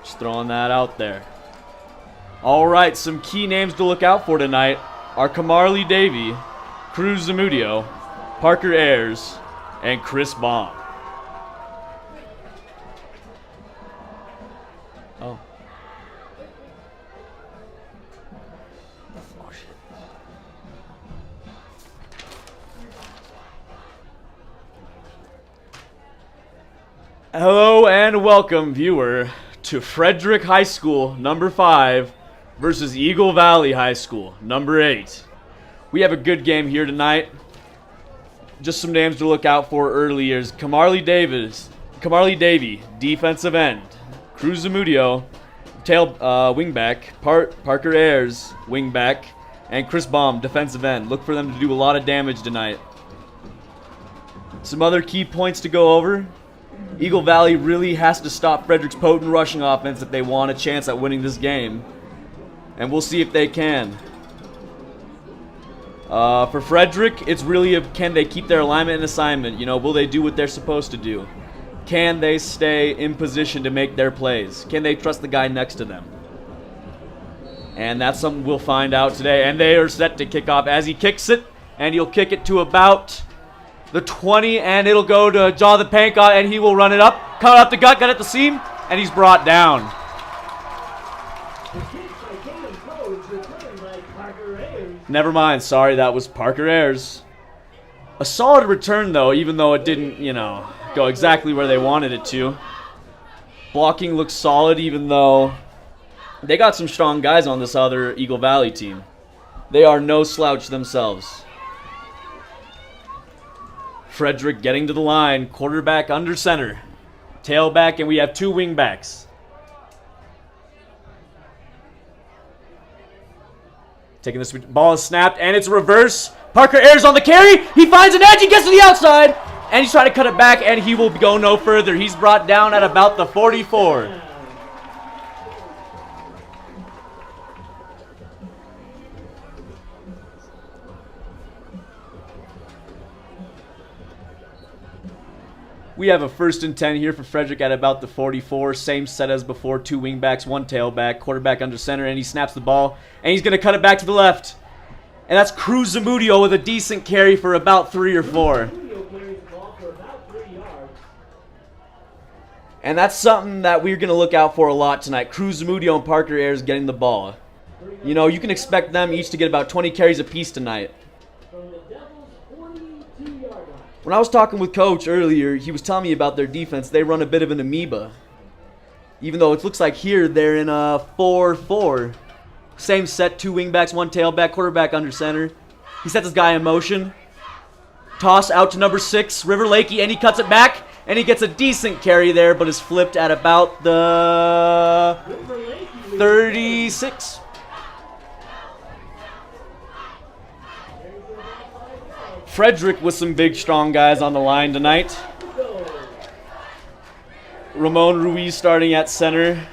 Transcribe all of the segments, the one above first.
Just throwing that out there. All right, some key names to look out for tonight are Camarly Davey, Cruz Zamudio, Parker Ayers, and Chris Baum. Oh. Oh, shit. Hello and welcome, viewer, to Frederick High School, number 5, versus Eagle Valley High School, number 8. We have a good game here tonight. Just some names to look out for early is Camarly Davey, defensive end. Cruz Zamudio, wingback. Parker Ayers, wingback. And Chris Baum, defensive end. Look for them to do a lot of damage tonight. Some other key points to go over. Eagle Valley really has to stop Frederick's potent rushing offense if they want a chance at winning this game. And we'll see if they can. For Frederick, it's really can they keep their alignment and assignment? You know, will they do what they're supposed to do? Can they stay in position to make their plays? Can they trust the guy next to them? And that's something we'll find out today. And they are set to kick off as he kicks it. And he'll kick it to about the 20. And it'll go to Jonathan Pankow. And he will run it up. Cut up the gut. Got at the seam. And he's brought down. Never mind. Sorry, that was Parker Ayers. A solid return, though, even though it didn't, go exactly where they wanted it to. Blocking looks solid, even though they got some strong guys on this other Eagle Valley team. They are no slouch themselves. Frederick getting to the line. Quarterback under center. Tailback, and we have 2 wingbacks. Taking this ball is snapped, and it's reverse. Parker Ayers on the carry. He finds an edge. He gets to the outside, and he's trying to cut it back, and he will go no further. He's brought down at about the 44. We have a 1st and 10 here for Frederick at about the 44. Same set as before. 2 wingbacks, 1 tailback. Quarterback under center, and he snaps the ball. And he's going to cut it back to the left. And that's Cruz Zamudio with a decent carry for about 3 or 4. And that's something that we're going to look out for a lot tonight. Cruz Zamudio and Parker Ayers getting the ball. You know, you can expect them each to get about 20 carries apiece tonight. When I was talking with Coach earlier, he was telling me about their defense. They run a bit of an amoeba. Even though it looks like here they're in a 4-4. Same set, 2 wingbacks, 1 tailback, quarterback under center. He sets his guy in motion. Toss out to number 6, River Lakey, and he cuts it back. And he gets a decent carry there, but is flipped at about the 36. Frederick with some big, strong guys on the line tonight. Ramon Ruiz starting at center.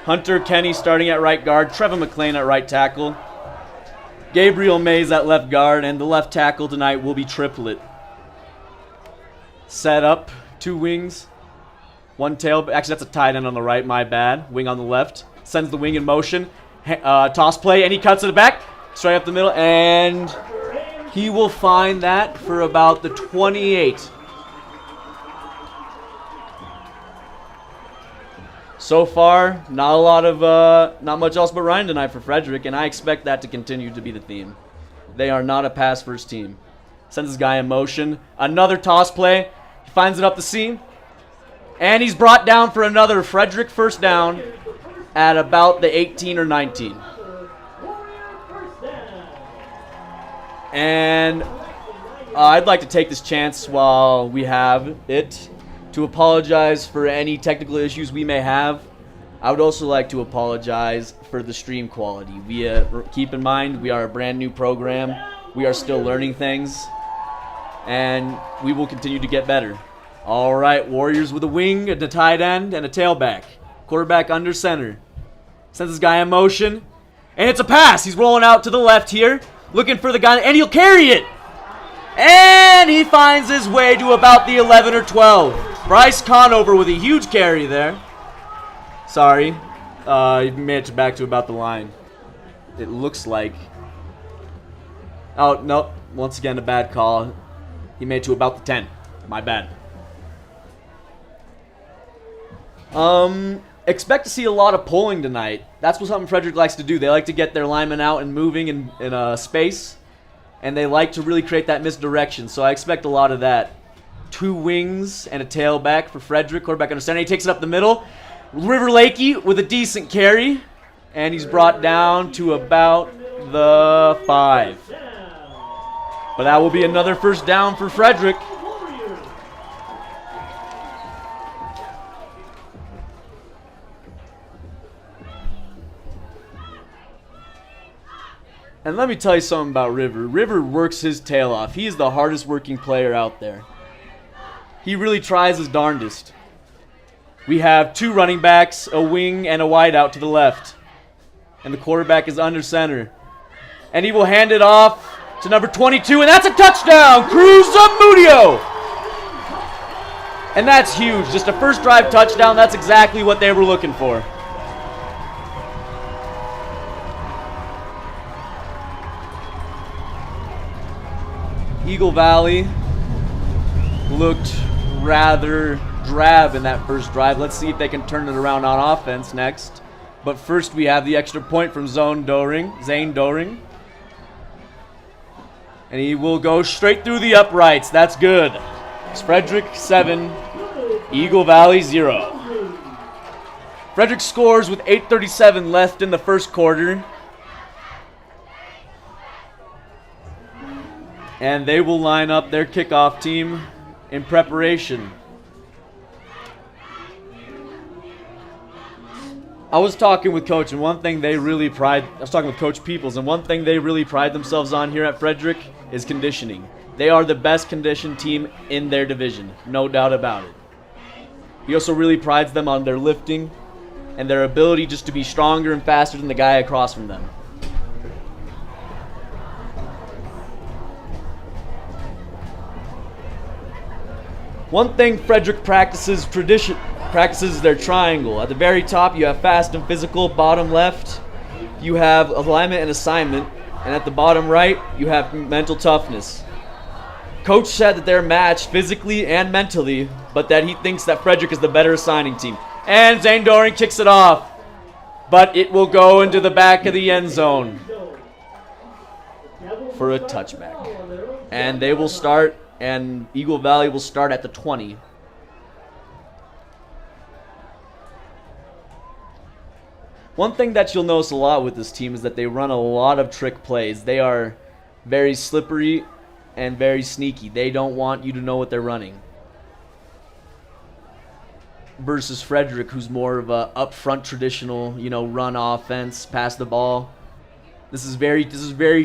Hunter Kenny starting at right guard. Trevor McLean at right tackle. Gabriel Mays at left guard. And the left tackle tonight will be triplet. Set up. 2 wings. 1 tail. Actually, that's a tight end on the right. My bad. Wing on the left. Sends the wing in motion. Toss play. And he cuts it back. Straight up the middle. And he will find that for about the 28. So far, not much else but Ryan tonight for Frederick, and I expect that to continue to be the theme. They are not a pass-first team. Sends his guy in motion. Another toss play. He finds it up the seam. And he's brought down for another Frederick first down at about the 18 or 19. And I'd like to take this chance while we have it to apologize for any technical issues we may have. I would also like to apologize for the stream quality. Keep in mind, we are a brand new program. We are still learning things, and we will continue to get better. All right, Warriors with a wing, a tight end, and a tailback. Quarterback under center. Sends his guy in motion, and it's a pass. He's rolling out to the left here. Looking for the guy, and he'll carry it. And he finds his way to about the 11 or 12. Bryce Conover with a huge carry there. Sorry. He made it back to about the line. It looks like. Oh, nope. Once again, a bad call. He made it to about the 10. My bad. Expect to see a lot of pulling tonight. That's what something Frederick likes to do. They like to get their linemen out and moving in space. And they like to really create that misdirection. So I expect a lot of that. 2 wings and a tailback for Frederick. Quarterback under center. He takes it up the middle. River Lakey with a decent carry. And he's brought down to about the 5. But that will be another first down for Frederick. And let me tell you something about River. River works his tail off. He is the hardest working player out there. He really tries his darndest. We have 2 running backs, a wing, and a wide out to the left. And the quarterback is under center. And he will hand it off to number 22, and that's a touchdown! Cruz Zamudio! And that's huge. Just a first drive touchdown. That's exactly what they were looking for. Eagle Valley looked rather drab in that first drive. Let's see if they can turn it around on offense next. But first we have the extra point from Zane Doring. And he will go straight through the uprights. That's good. It's Frederick 7, Eagle Valley 0. Frederick scores with 8:37 left in the first quarter. And they will line up their kickoff team in preparation. I was talking with Coach, and one thing they really I was talking with Coach Peoples, and one thing they really pride themselves on here at Frederick is conditioning. They are the best conditioned team in their division, no doubt about it. He also really prides them on their lifting and their ability just to be stronger and faster than the guy across from them. One thing Frederick practices their triangle. At the very top, you have fast and physical. Bottom left, you have alignment and assignment. And at the bottom right, you have mental toughness. Coach said that they're matched physically and mentally, but that he thinks that Frederick is the better assigning team. And Zane Doring kicks it off, but it will go into the back of the end zone for a touchback. And they will start, and Eagle Valley will start at the 20. One thing that you'll notice a lot with this team is that they run a lot of trick plays. They are very slippery and very sneaky. They don't want you to know what they're running. Versus Frederick, who's more of a upfront traditional, run offense, pass the ball. This is very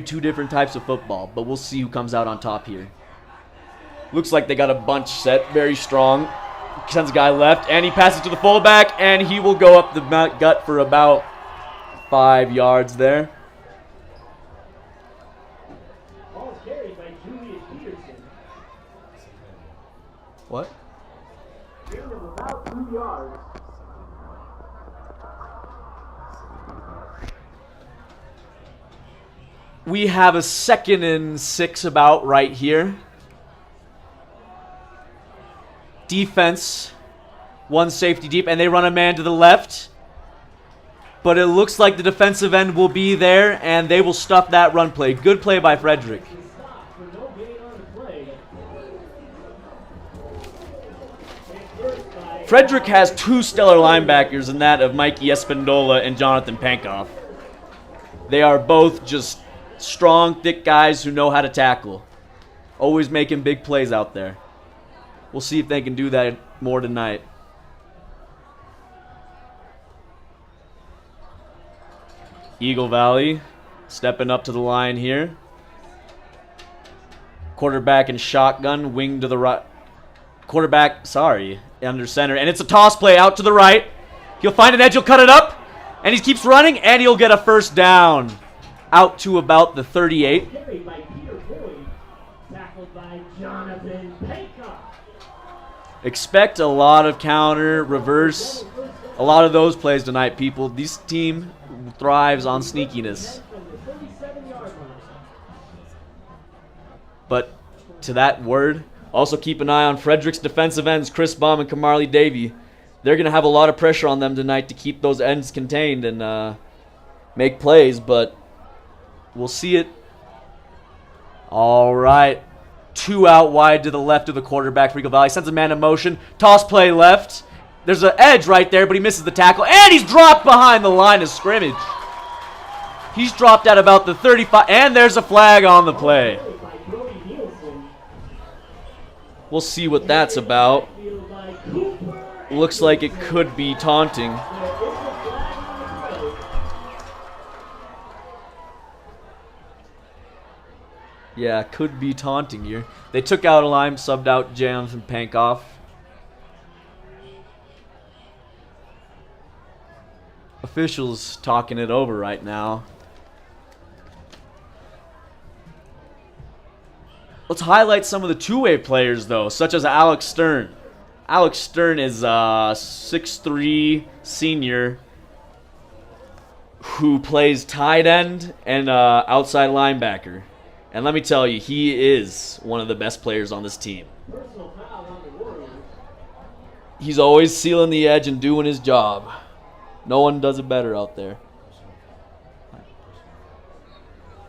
2 different types of football, but we'll see who comes out on top here. Looks like they got a bunch set, very strong. Sends a guy left, and he passes to the fullback, and he will go up the gut for about 5 yards there. What? About 2 yards. We have a 2nd and 6 about right here. Defense, 1 safety deep, and they run a man to the left. But it looks like the defensive end will be there, and they will stuff that run play. Good play by Frederick. Frederick has 2 stellar linebackers in that of Mikey Espindola and Jonathan Pankoff. They are both just strong, thick guys who know how to tackle. Always making big plays out there. We'll see if they can do that more tonight. Eagle Valley stepping up to the line here. Quarterback and shotgun, wing to the right. Quarterback, under center. And it's a toss play out to the right. He'll find an edge, he'll cut it up. And he keeps running, and he'll get a first down. Out to about the 38. Expect a lot of counter, reverse, A lot of those plays tonight, people. This team thrives on sneakiness. But to that word, also keep an eye on Frederick's defensive ends, Chris Baum and Kamarly Davey. They're going to have a lot of pressure on them tonight to keep those ends contained and make plays, but we'll see it. All right. 2 out wide to the left of the quarterback for Eagle Valley. Sends a man in motion. Toss play left. There's an edge right there, but he misses the tackle. And he's dropped behind the line of scrimmage. He's dropped at about the 35. And there's a flag on the play. We'll see what that's about. Looks like it could be taunting. Yeah, could be taunting here. They took out a line, subbed out Jams and Pankoff. Officials talking it over right now. Let's highlight some of the two-way players, though, such as Alex Stern. Alex Stern is a 6'3" senior who plays tight end and outside linebacker. And let me tell you, he is one of the best players on this team. He's always sealing the edge and doing his job. No one does it better out there.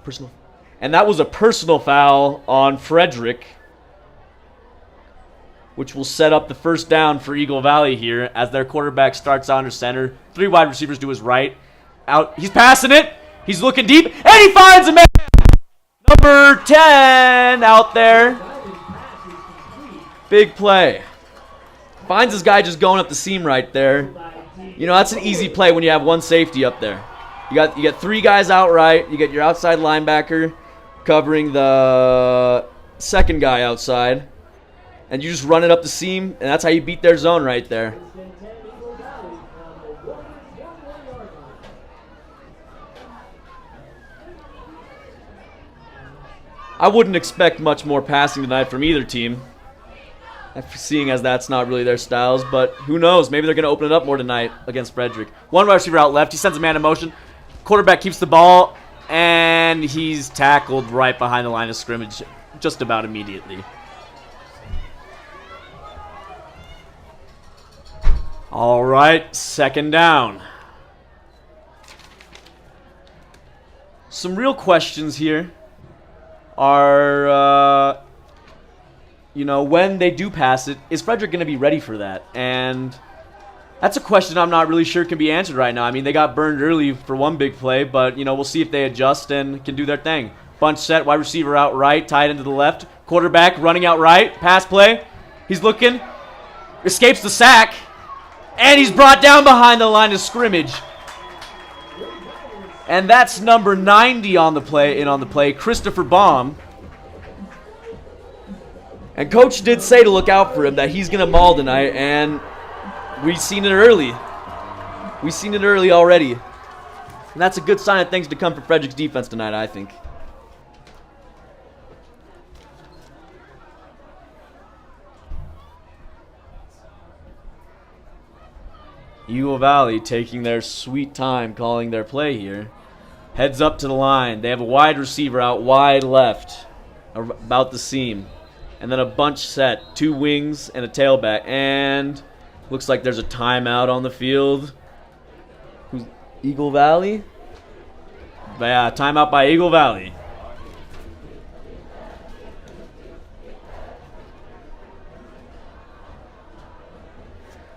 Personal. And that was a personal foul on Frederick, which will set up the first down for Eagle Valley here as their quarterback starts under center. 3 wide receivers to his right. Out. He's passing it. He's looking deep. And he finds a man. Number 10 out there. Big play. Finds this guy just going up the seam right there. You know, that's an easy play when you have one safety up there. You got 3 guys out right. You get your outside linebacker covering the second guy outside. And you just run it up the seam, and that's how you beat their zone right there. I wouldn't expect much more passing tonight from either team, seeing as that's not really their styles, but who knows? Maybe they're going to open it up more tonight against Frederick. 1 wide receiver out left. He sends a man in motion. Quarterback keeps the ball, and he's tackled right behind the line of scrimmage just about immediately. All right, second down. Some real questions here are, when they do pass it, is Frederick going to be ready for that? And that's a question I'm not really sure can be answered right now. I mean, they got burned early for one big play, but, we'll see if they adjust and can do their thing. Bunch set, wide receiver out right, tight end to the left. Quarterback running out right, pass play. He's looking, escapes the sack, and he's brought down behind the line of scrimmage. And that's number 90 on the play, Christopher Baum. And Coach did say to look out for him, that he's going to maul tonight, and we've seen it early. We've seen it early already. And that's a good sign of things to come for Frederick's defense tonight, I think. Eagle Valley taking their sweet time calling their play here. Heads up to the line. They have a wide receiver out wide left, about the seam. And then a bunch set, 2 wings and a tailback. And looks like there's a timeout on the field. Who's Eagle Valley? Yeah, timeout by Eagle Valley.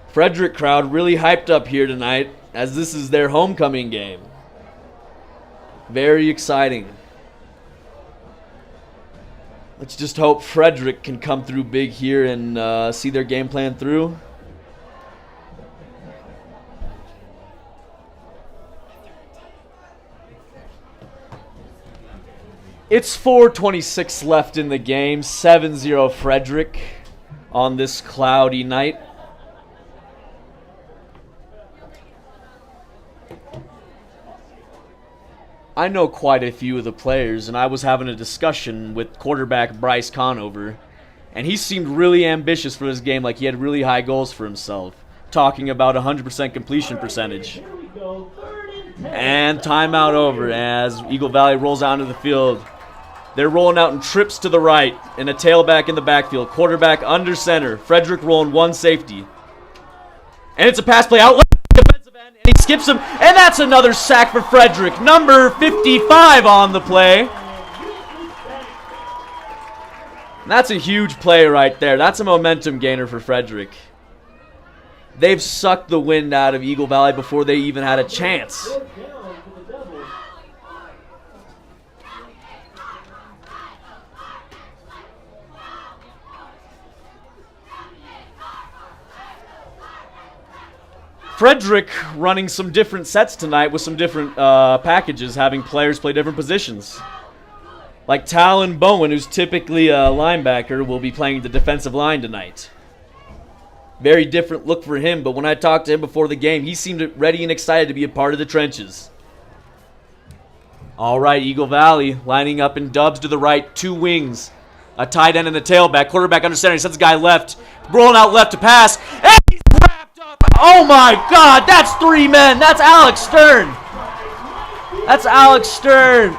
Frederick crowd really hyped up here tonight as this is their homecoming game. Very exciting. Let's just hope Frederick can come through big here and see their game plan through. It's 4:26 left in the game. 7-0 Frederick on this cloudy night. I know quite a few of the players, and I was having a discussion with quarterback Bryce Conover, and he seemed really ambitious for this game, like he had really high goals for himself. talking about 100% completion percentage. And timeout over as Eagle Valley rolls out into the field. They're rolling out in trips to the right and a tailback in the backfield. Quarterback under center. Frederick rolling one safety. And it's a pass play out left. Defensive end, and he skips him. And that's another sack for Frederick. Number 55 on the play. And that's a huge play right there. That's a momentum gainer for Frederick. They've sucked the wind out of Eagle Valley before they even had a chance. Frederick running some different sets tonight with some different packages, having players play different positions. Like Talon Bowen, who's typically a linebacker, will be playing the defensive line tonight. Very different look for him, but when I talked to him before the game, he seemed ready and excited to be a part of the trenches. All right, Eagle Valley lining up in dubs to the right, two wings, a tight end and a tailback. Quarterback under center, he sends a guy left, rolling out left to pass, and he's wrapped up. Oh my God, that's three men. That's Alex Stern. That's Alex Stern.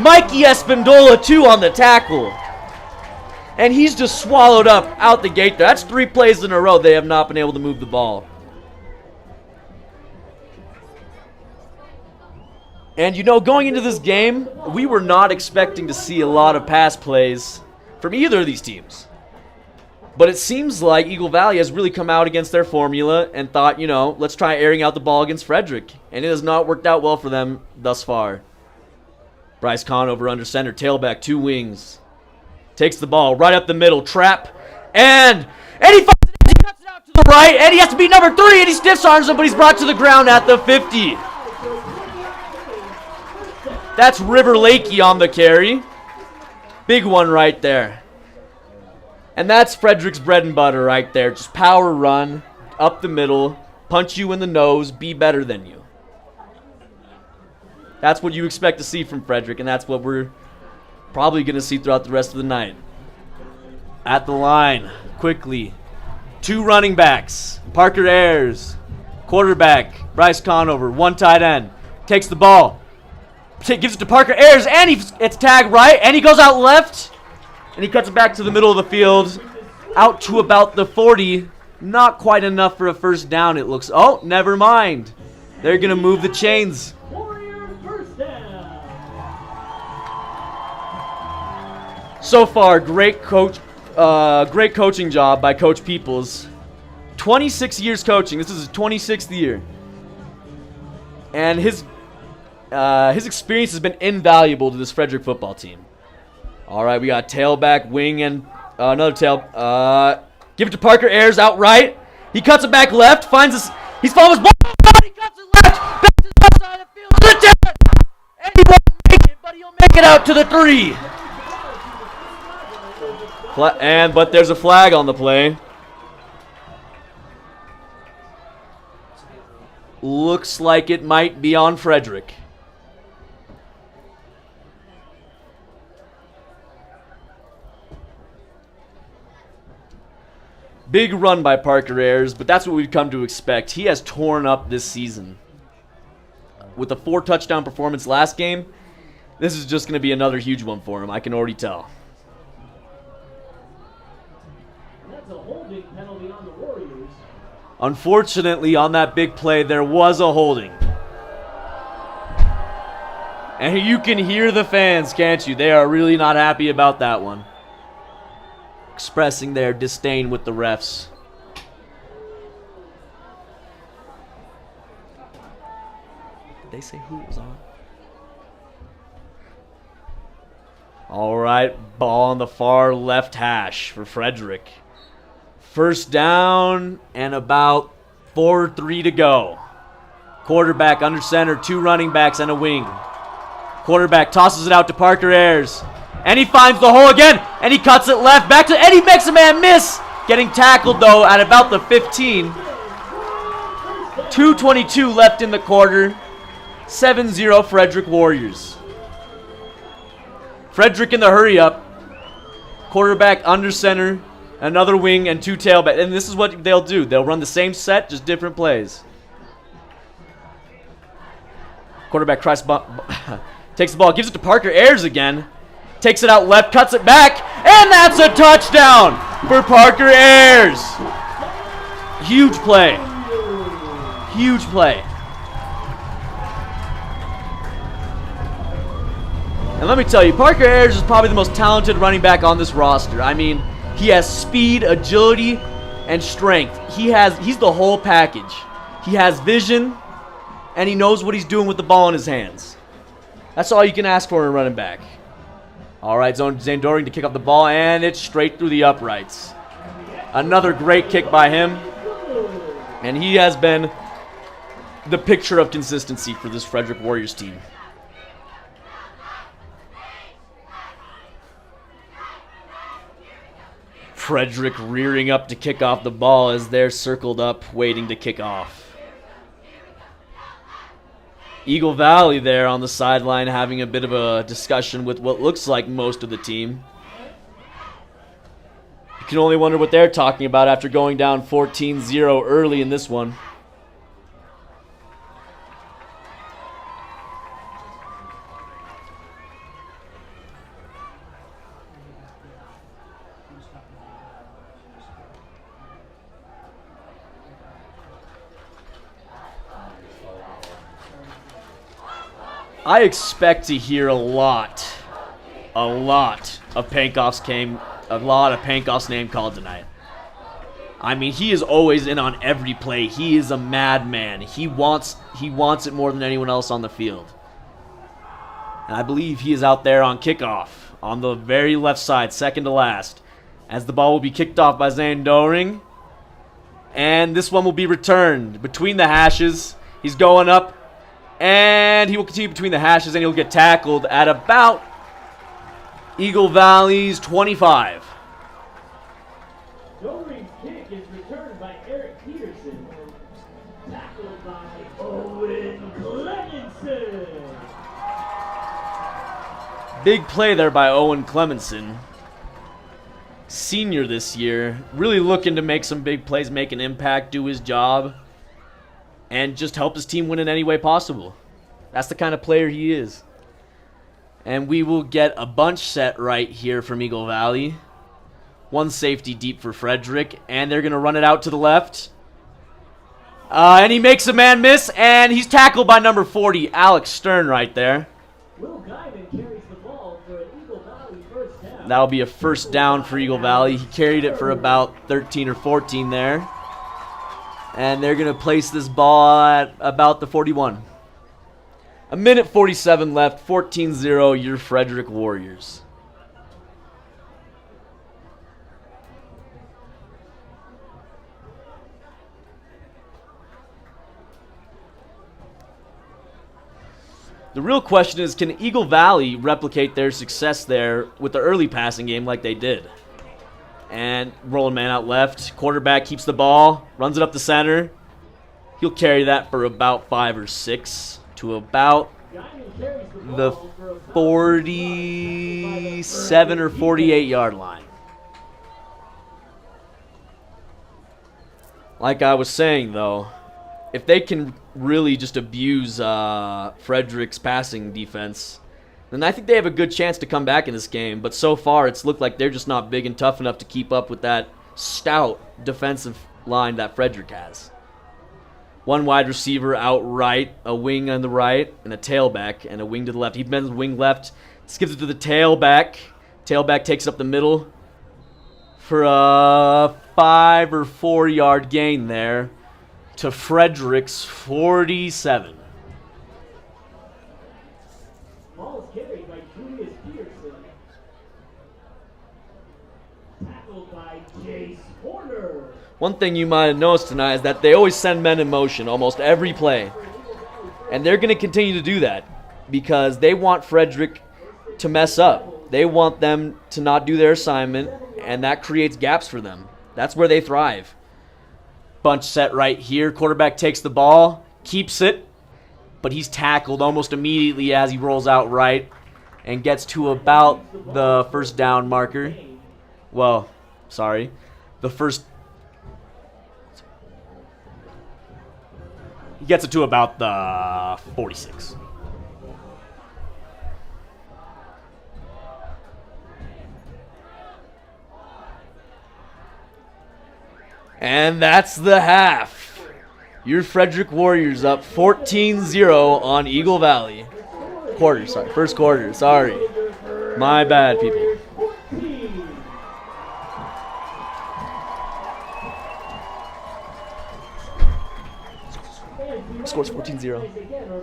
Mikey Espindola, too, on the tackle. And he's just swallowed up out the gate there. That's 3 plays in a row they have not been able to move the ball. And, you know, going into this game, we were not expecting to see a lot of pass plays from either of these teams. But it seems like Eagle Valley has really come out against their formula and thought, you know, let's try airing out the ball against Frederick. And it has not worked out well for them thus far. Bryce Conover under center, tailback, two wings. Takes the ball right up the middle, trap, and he finds it, he cuts it out to the right, and he has to beat number 3, and he stiff arms him, but he's brought to the ground at the 50. That's River Lakey on the carry. Big one right there. And that's Frederick's bread and butter right there. Just power run, up the middle, punch you in the nose, be better than you. That's what you expect to see from Frederick, and that's what we're probably going to see throughout the rest of the night. At the line, quickly. 2 running backs. Parker Ayers. Quarterback, Bryce Conover. 1 tight end. Takes the ball. Gives it to Parker Ayers, and it's tagged right, and he goes out left, and he cuts it back to the middle of the field, out to about the 40. Not quite enough for a first down, it looks. Oh, never mind. They're going to move the chains. So far, great coaching job by Coach Peoples. 26 years coaching. This is his 26th year. And his experience has been invaluable to this Frederick football team. All right, we got tailback, wing, and another tail. Give it to Parker Ayers out right. He cuts it back left. He's following his ball. He cuts it left. Back to the left side of the field. To the 10. And he won't make it, but he'll make it out to the 3. But there's a flag on the play. Looks like it might be on Frederick. Big run by Parker Ayers, but that's what we've come to expect. He has torn up this season. With a 4-touchdown performance last game, this is just going to be another huge one for him. I can already tell. That's a holding penalty on the Warriors. Unfortunately, on that big play, there was a holding. And you can hear the fans, can't you? They are really not happy about that one. Expressing their disdain with the refs. Did they say who it was on? All right, ball on the far left hash for Frederick. First down and about 4-3 to go. Quarterback under center, 2 running backs and a wing. Quarterback tosses it out to Parker Ayers. And he finds the hole again, and he cuts it left back to, and he makes a man miss. Getting tackled, though, at about the 15. 2:22 left in the quarter. 7-0 Frederick Warriors. Frederick in the hurry up. Quarterback under center. Another wing and 2 tailback. And this is what they'll do. They'll run the same set, just different plays. Quarterback tries takes the ball, gives it to Parker Ayers again. Takes it out left, cuts it back, and that's a touchdown for Parker Ayers. Huge play. Huge play. And let me tell you, Parker Ayers is probably the most talented running back on this roster. I mean, he has speed, agility, and strength. He's the whole package. He has vision, and he knows what he's doing with the ball in his hands. That's all you can ask for in a running back. All right, Zane Doring to kick up the ball, and it's straight through the uprights. Another great kick by him, and he has been the picture of consistency for this Frederick Warriors team. Frederick rearing up to kick off the ball as they're circled up, waiting to kick off. Eagle Valley there on the sideline having a bit of a discussion with what looks like most of the team. You can only wonder what they're talking about after going down 14-0 early in this one. I expect to hear a lot of Pankoff's name called tonight. I mean, he is always in on every play. He is a madman. He wants it more than anyone else on the field. And I believe he is out there on kickoff on the very left side, second to last, as the ball will be kicked off by Zane Doring. And this one will be returned between the hashes. He's going up. And he will continue between the hashes, and he'll get tackled at about Eagle Valley's 25. Doring's kick is returned by Eric Peterson. Tackled by Owen Clemenson. Big play there by Owen Clemenson. Senior this year. Really looking to make some big plays, make an impact, do his job, and just help his team win in any way possible. That's the kind of player he is. And we will get a bunch set right here from Eagle Valley. One safety deep for Frederick, and they're going to run it out to the left. And he makes a man miss, and he's tackled by number 40, Alex Stern right there. Will Guyman carries the ball for an Eagle Valley first down. That'll be a first down for Eagle Valley. He carried it for about 13 or 14 there. And they're going to place this ball at about the 41. A minute 47 left, 14-0, your Frederick Warriors. The real question is, can Eagle Valley replicate their success there with the early passing game like they did? And rolling man out left. Quarterback keeps the ball, runs it up the center. He'll carry that for about 5 or 6 to about the 47 or 48 yard line. Like I was saying, though, if they can really just abuse Frederick's passing defense, then I think they have a good chance to come back in this game. But so far, it's looked like they're just not big and tough enough to keep up with that stout defensive line that Frederick has. One wide receiver out right, a wing on the right, and a tailback, and a wing to the left. He bends wing left, skips it to the tailback. Tailback takes up the middle for a 5 or 4 yard gain there to Frederick's 47. Ball is carried by Julius Peterson. Tackled by Jace Horner. One thing you might have noticed tonight is that they always send men in motion almost every play. And they're going to continue to do that because they want Frederick to mess up. They want them to not do their assignment, and that creates gaps for them. That's where they thrive. Bunch set right here. Quarterback takes the ball, keeps it, but he's tackled almost immediately as he rolls out right and gets to about the first down marker. Well, sorry. the first. He gets it to about the 46. And that's the half. Your Frederick Warriors up 14-0 on Eagle Valley. First quarter, sorry. My bad, people. Scores 14-0.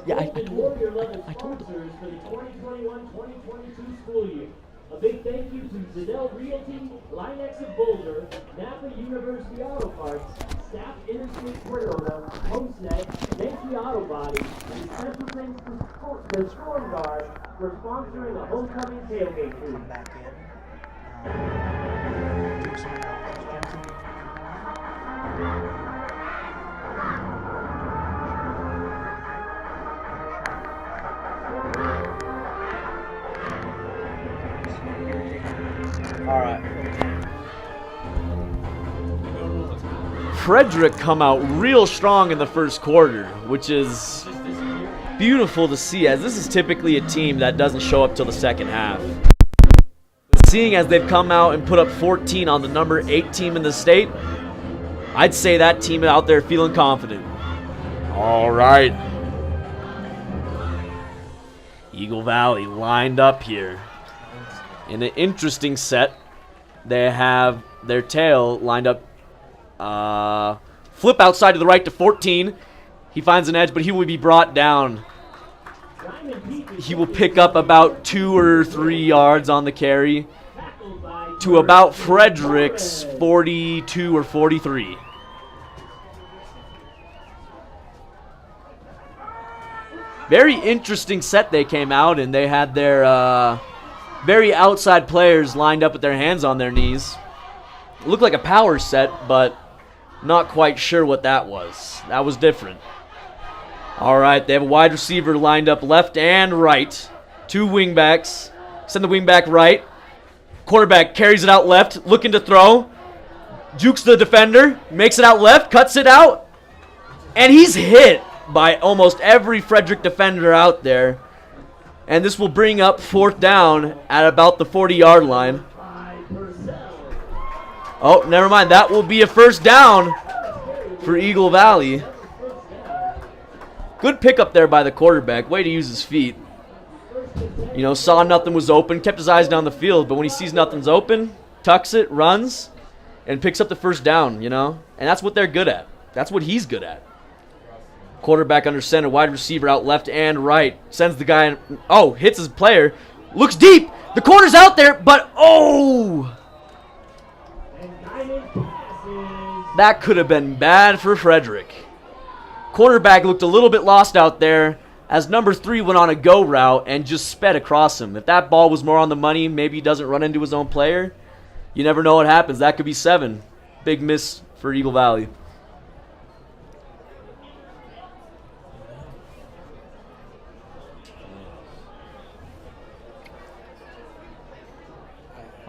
Yeah, I told him. I told him. For the 2021-2022 school year. A big thank you to Zedell Realty, Linex of Boulder, Napa University Auto Parts, Staff Interstate Toyota, Homestead, Yankee Auto Body, and special thanks to the Storm Guard for sponsoring the homecoming tailgate food. Back in. All right. Frederick come out real strong in the first quarter, which is beautiful to see, as this is typically a team that doesn't show up till the second half. Seeing as they've come out and put up 14 on the number 8 team in the state, I'd say that team out there feeling confident. All right. Eagle Valley lined up here. In an interesting set, they have their tail lined up. Flip outside to the right to 14. He finds an edge, but he will be brought down. He will pick up about 2 or 3 yards on the carry to about Frederick's 42 or 43. Very interesting set they came out, and they had their very outside players lined up with their hands on their knees. It looked like a power set, but not quite sure what that was. That was different. All right, they have a wide receiver lined up left and right. 2 wingbacks. Send the wingback right. Quarterback carries it out left, looking to throw. Jukes the defender, makes it out left, cuts it out. And he's hit by almost every Frederick defender out there. And this will bring up 4th down at about the 40-yard line. Oh, never mind. That will be a 1st down for Eagle Valley. Good pickup there by the quarterback. Way to use his feet. You know, saw nothing was open, kept his eyes down the field, but when he sees nothing's open, tucks it, runs, and picks up the 1st down, you know? And that's what they're good at. That's what he's good at. Quarterback under center, wide receiver out left and right. Sends the guy, hits his player. Looks deep. The corner's out there, but that could have been bad for Frederick. Quarterback looked a little bit lost out there as number 3 went on a go route and just sped across him. If that ball was more on the money, maybe he doesn't run into his own player. You never know what happens. That could be 7. Big miss for Eagle Valley.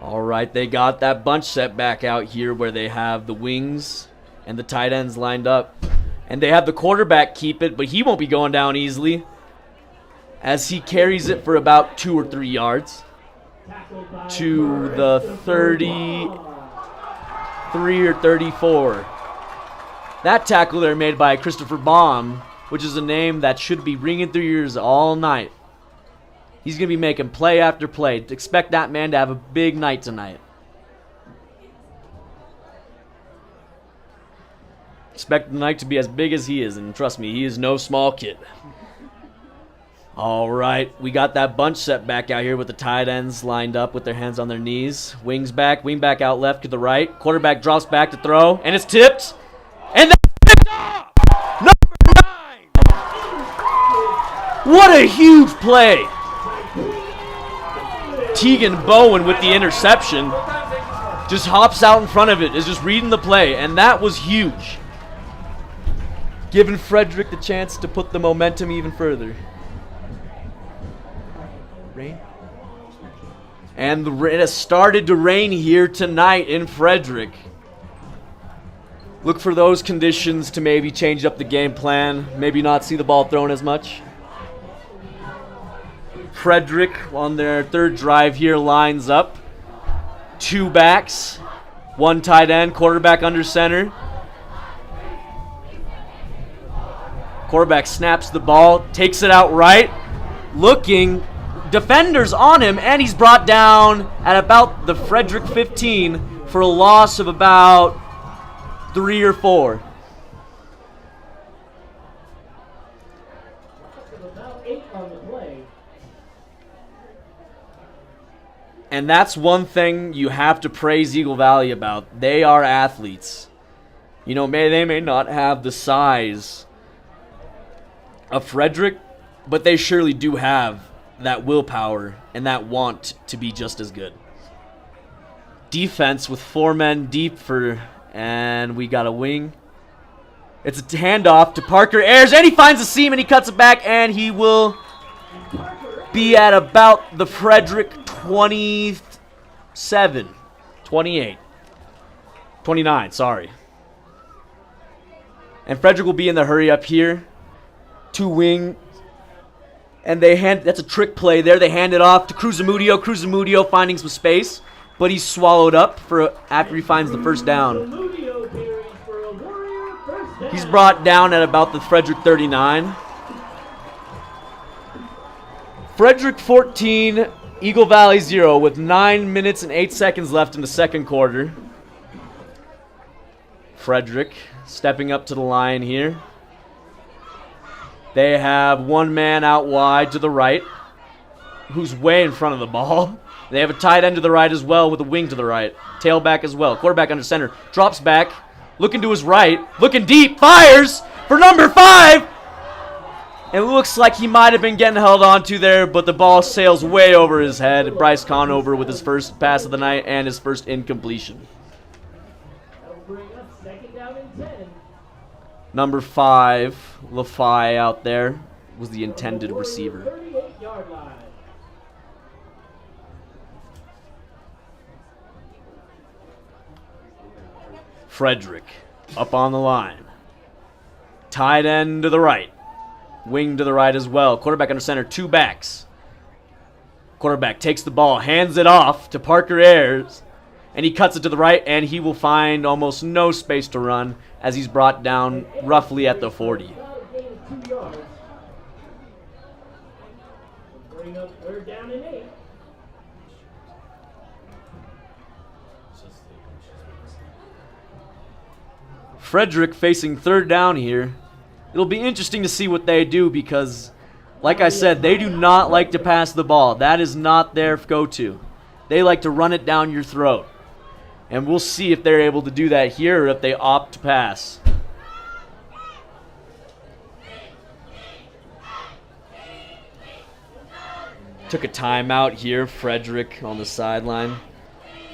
All right, they got that bunch set back out here where they have the wings and the tight ends lined up. And they have the quarterback keep it, but he won't be going down easily as he carries it for about 2 or 3 yards to the 33 or 34. That tackle there made by Christopher Baum, which is a name that should be ringing through your ears all night. He's going to be making play after play. Expect that man to have a big night tonight. Expect the night to be as big as he is, and trust me, he is no small kid. All right, we got that bunch set back out here with the tight ends lined up with their hands on their knees. Wings back, wing back out left to the right. Quarterback drops back to throw, and it's tipped. And that's picked off! Number 9! What a huge play! Tegan Bowen with the interception. Just hops out in front of it, is just reading the play, and that was huge. Giving Frederick the chance to put the momentum even further. Rain? And it has started to rain here tonight in Frederick. Look for those conditions to maybe change up the game plan. Maybe not see the ball thrown as much. Frederick on their third drive here lines up. 2 backs, 1 tight end, quarterback under center. Quarterback snaps the ball, takes it out right, looking, defenders on him, and he's brought down at about the Frederick 15 for a loss of about 3 or 4. About 8 on the play. And that's one thing you have to praise Eagle Valley about. They are athletes. You know, they may not have the size of Frederick, but they surely do have that willpower and that want to be just as good. Defense with 4 men deep and we got a wing. It's a handoff to Parker Ayers, and he finds a seam and he cuts it back, and he will be at about the Frederick 27, 28, 29, sorry. And Frederick will be in the hurry up here. 2 wing, and that's a trick play there. They hand it off to Cruzamudio. Cruzamudio finding some space, but he's swallowed up after he finds the first down. He's brought down at about the Frederick 39. Frederick 14, Eagle Valley 0 with 9 minutes and 8 seconds left in the second quarter. Frederick stepping up to the line here. They have 1 man out wide to the right, who's way in front of the ball. They have a tight end to the right as well with a wing to the right. Tailback as well. Quarterback under center. Drops back. Looking to his right. Looking deep. Fires for number 5. It looks like he might have been getting held onto there, but the ball sails way over his head. Bryce Conover with his first pass of the night and his first incompletion. That'll bring up 2nd down and 10. Number 5, LaFi out there, was the intended receiver. 38-yard line. Frederick up on the line. Tight end to the right. Wing to the right as well. Quarterback under center, 2 backs. Quarterback takes the ball, hands it off to Parker Ayers, and he cuts it to the right, and he will find almost no space to run as he's brought down roughly at the 40. About a gain of 2 yards. Bring up 3rd down and 8. Frederick facing 3rd down here. It'll be interesting to see what they do because, like I said, they do not like to pass the ball. That is not their go-to. They like to run it down your throat. And we'll see if they're able to do that here or if they opt to pass. Took a timeout here. Frederick on the sideline,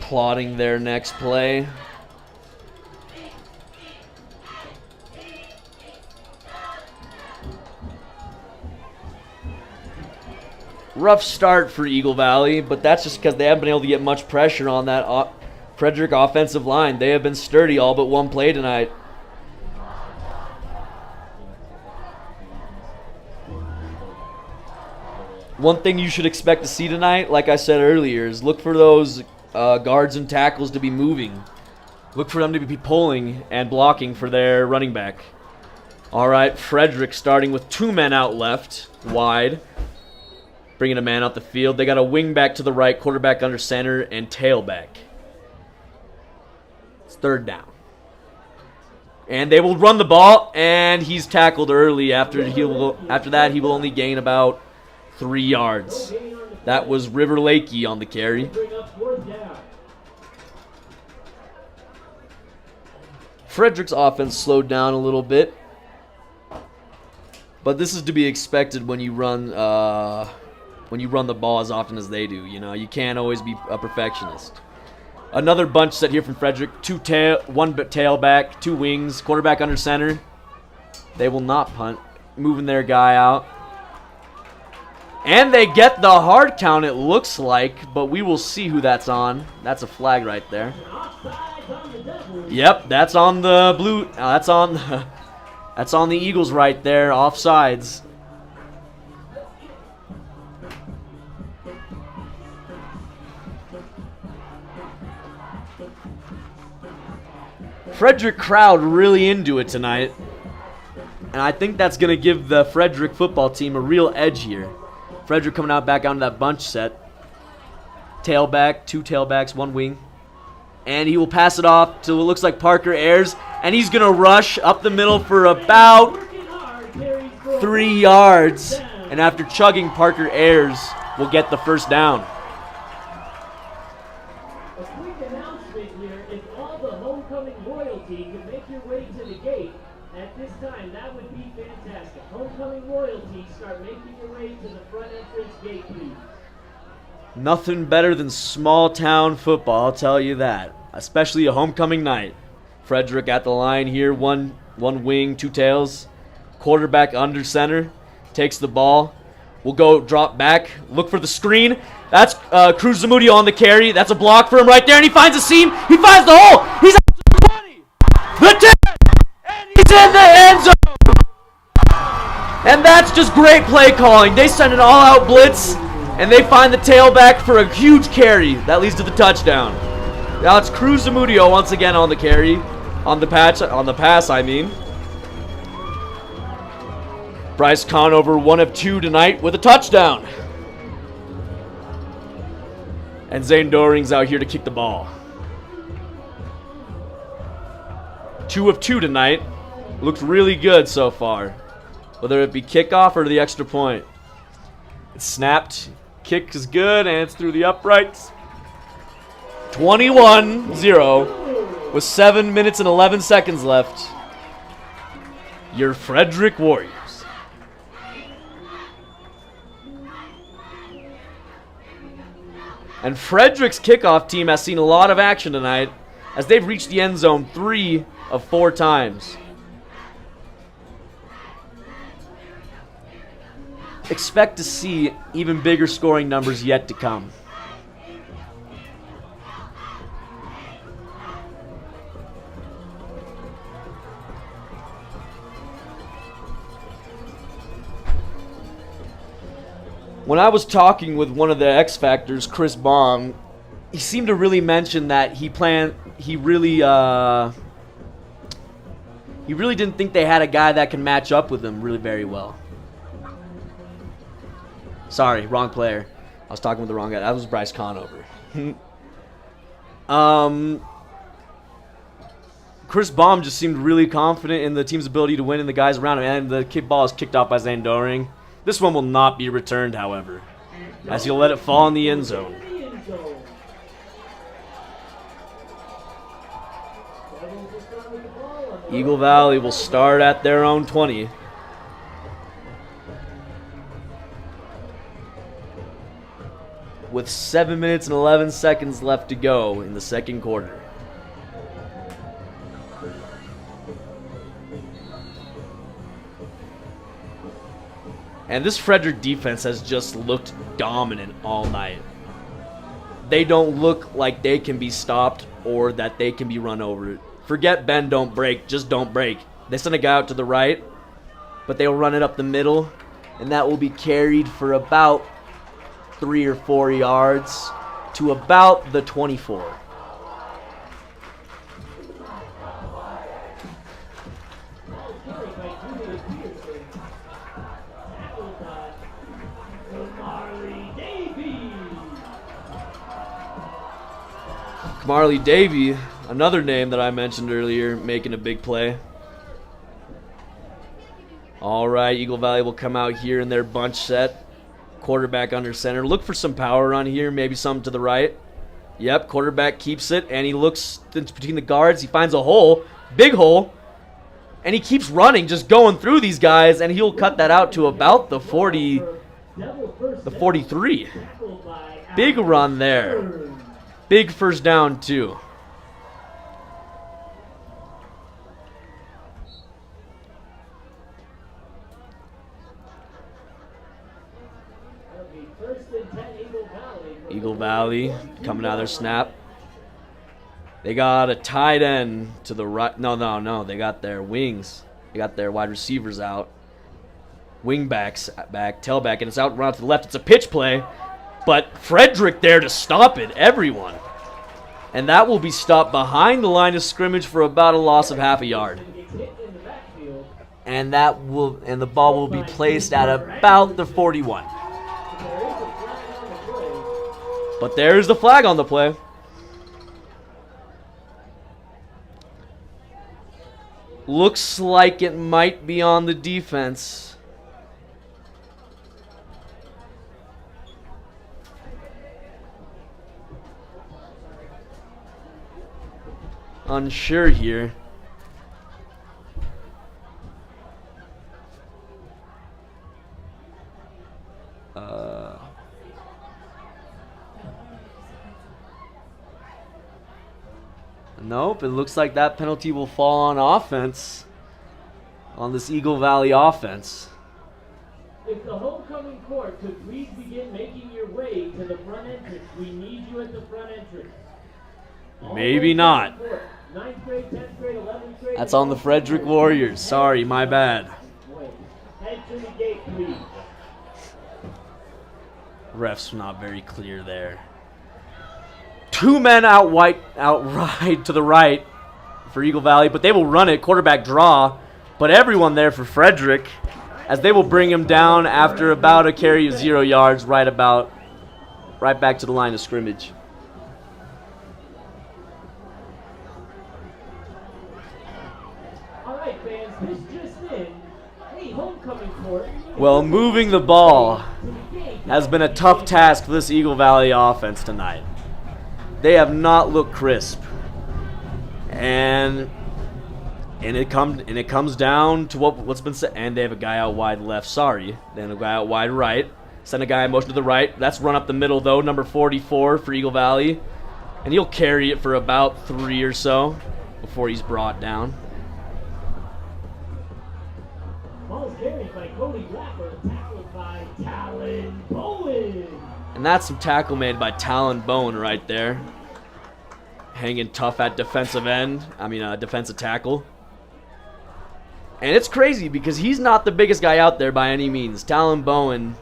plotting their next play. Rough start for Eagle Valley, but that's just because they haven't been able to get much pressure on that Frederick offensive line. They have been sturdy all but 1 play tonight. One thing you should expect to see tonight, like I said earlier, is look for those guards and tackles to be moving. Look for them to be pulling and blocking for their running back. All right, Frederick starting with 2 men out left, wide. Bringing a man out the field. They got a wing back to the right, quarterback under center, and tailback. It's 3rd down. And they will run the ball, and he's tackled early. After that, he will only gain about 3 yards. That was River Lakey on the carry. Bring up 4th down. Frederick's offense slowed down a little bit. But this is to be expected when you run the ball as often as they do. You know, you can't always be a perfectionist. Another bunch set here from Frederick. 1 tailback, 2 wings, quarterback under center. They will not punt, moving their guy out. And they get the hard count, it looks like, but we will see who that's on. That's a flag right there. Offsides on the Devils. Yep, that's on the blue. That's on the Eagles right there, offsides. Frederick crowd really into it tonight. And I think that's going to give the Frederick football team a real edge here. Frederick coming out back onto that bunch set. Tailback, 2 tailbacks, 1 wing. And he will pass it off to what looks like Parker Ayers. And he's going to rush up the middle for about 3 yards. And after chugging, Parker Ayers will get the first down. A quick announcement here, if all the homecoming royalty can make your way to the gate at this time, that would be fantastic. Homecoming royalty, start making your way to the front entrance gate, please. Nothing better than small town football, I'll tell you that. Especially a homecoming night. Frederick at the line here, one wing, 2 tails. Quarterback under center, takes the ball. We'll go drop back, look for the screen. That's Cruz Zamudio on the carry. That's a block for him right there, and he finds a seam. He finds the hole. He's at the 20, the 10, and he's in the end zone. And that's just great play calling. They send an all-out blitz, and they find the tailback for a huge carry. That leads to the touchdown. Now it's Cruz Zamudio once again on the carry, on the pass, I mean. Bryce Conover, 1 of 2 tonight with a touchdown. And Zane Doring's out here to kick the ball. 2 of 2 tonight. Looks really good so far. Whether it be kickoff or the extra point. It's snapped. Kick is good, and it's through the uprights. 21-0 with 7 minutes and 11 seconds left. Your Frederick Warriors. And Frederick's kickoff team has seen a lot of action tonight as they've reached the end zone 3 of 4 times. Expect to see even bigger scoring numbers yet to come. When I was talking with one of the X Factors, Chris Baum, he seemed to really mention that he really didn't think they had a guy that can match up with him really very well. Sorry, wrong player. I was talking with the wrong guy. That was Bryce Conover. Chris Baum just seemed really confident in the team's ability to win and the guys around him, and the ball is kicked off by Zane Doring. This one will not be returned, however, as he'll let it fall in the end zone. Eagle Valley will start at their own 20. With 7 minutes and 11 seconds left to go in the second quarter. And this Frederick defense has just looked dominant all night. They don't look like they can be stopped or that they can be run over. Forget bend, don't break, just don't break. They send a guy out to the right, but they'll run it up the middle, and that will be carried for about 3 or 4 yards to about the 24. Marley Davy, another name that I mentioned earlier, making a big play. All right, Eagle Valley will come out here in their bunch set. Quarterback under center. Look for some power run here, maybe some to the right. Yep, quarterback keeps it, and he looks between the guards. He finds a hole, big hole, and he keeps running, just going through these guys, and he'll cut that out to about the 40, the 43. Big run there. Big first down, too. Eagle Valley coming out of their snap. They got a tight end to the right. No. They got their wings. They got their wide receivers out. Wing backs back, tailback, and it's out around to the left. It's a pitch play, but Frederick there to stop it, everyone. And that will be stopped behind the line of scrimmage for about a loss of half a yard. And the ball will be placed at about the 41. But there's the flag on the play. Looks like it might be on the defense. Unsure here. Nope, it looks like that penalty will fall on offense, on this Eagle Valley offense. If the homecoming court could please begin making your way to the front entrance, we need you at the front entrance. Maybe not. 9th grade, 10th grade, 11th grade. That's on the Frederick Warriors. Sorry, my bad. Head to the gate, please. Ref's not very clear there. 2 men outright to the right for Eagle Valley, but they will run it. Quarterback draw, but everyone there for Frederick, as they will bring him down after about a carry of 0 yards, right back to the line of scrimmage. All right, fans, this just in. Hey, homecoming court. Well, moving the ball has been a tough task for this Eagle Valley offense tonight. They have not looked crisp, and it comes down to what's been said. And they have a guy out wide left. Sorry, then a guy out wide right. Send a guy in motion to the right. That's run up the middle though. Number 44 for Eagle Valley, and he'll carry it for about 3 or so before he's brought down. Ball's carried by Cody Rapper, tackled by Talon Bowen. And that's some tackle made by Talon Bowen right there. Hanging tough at defensive tackle. And it's crazy because he's not the biggest guy out there by any means. Talon Bowen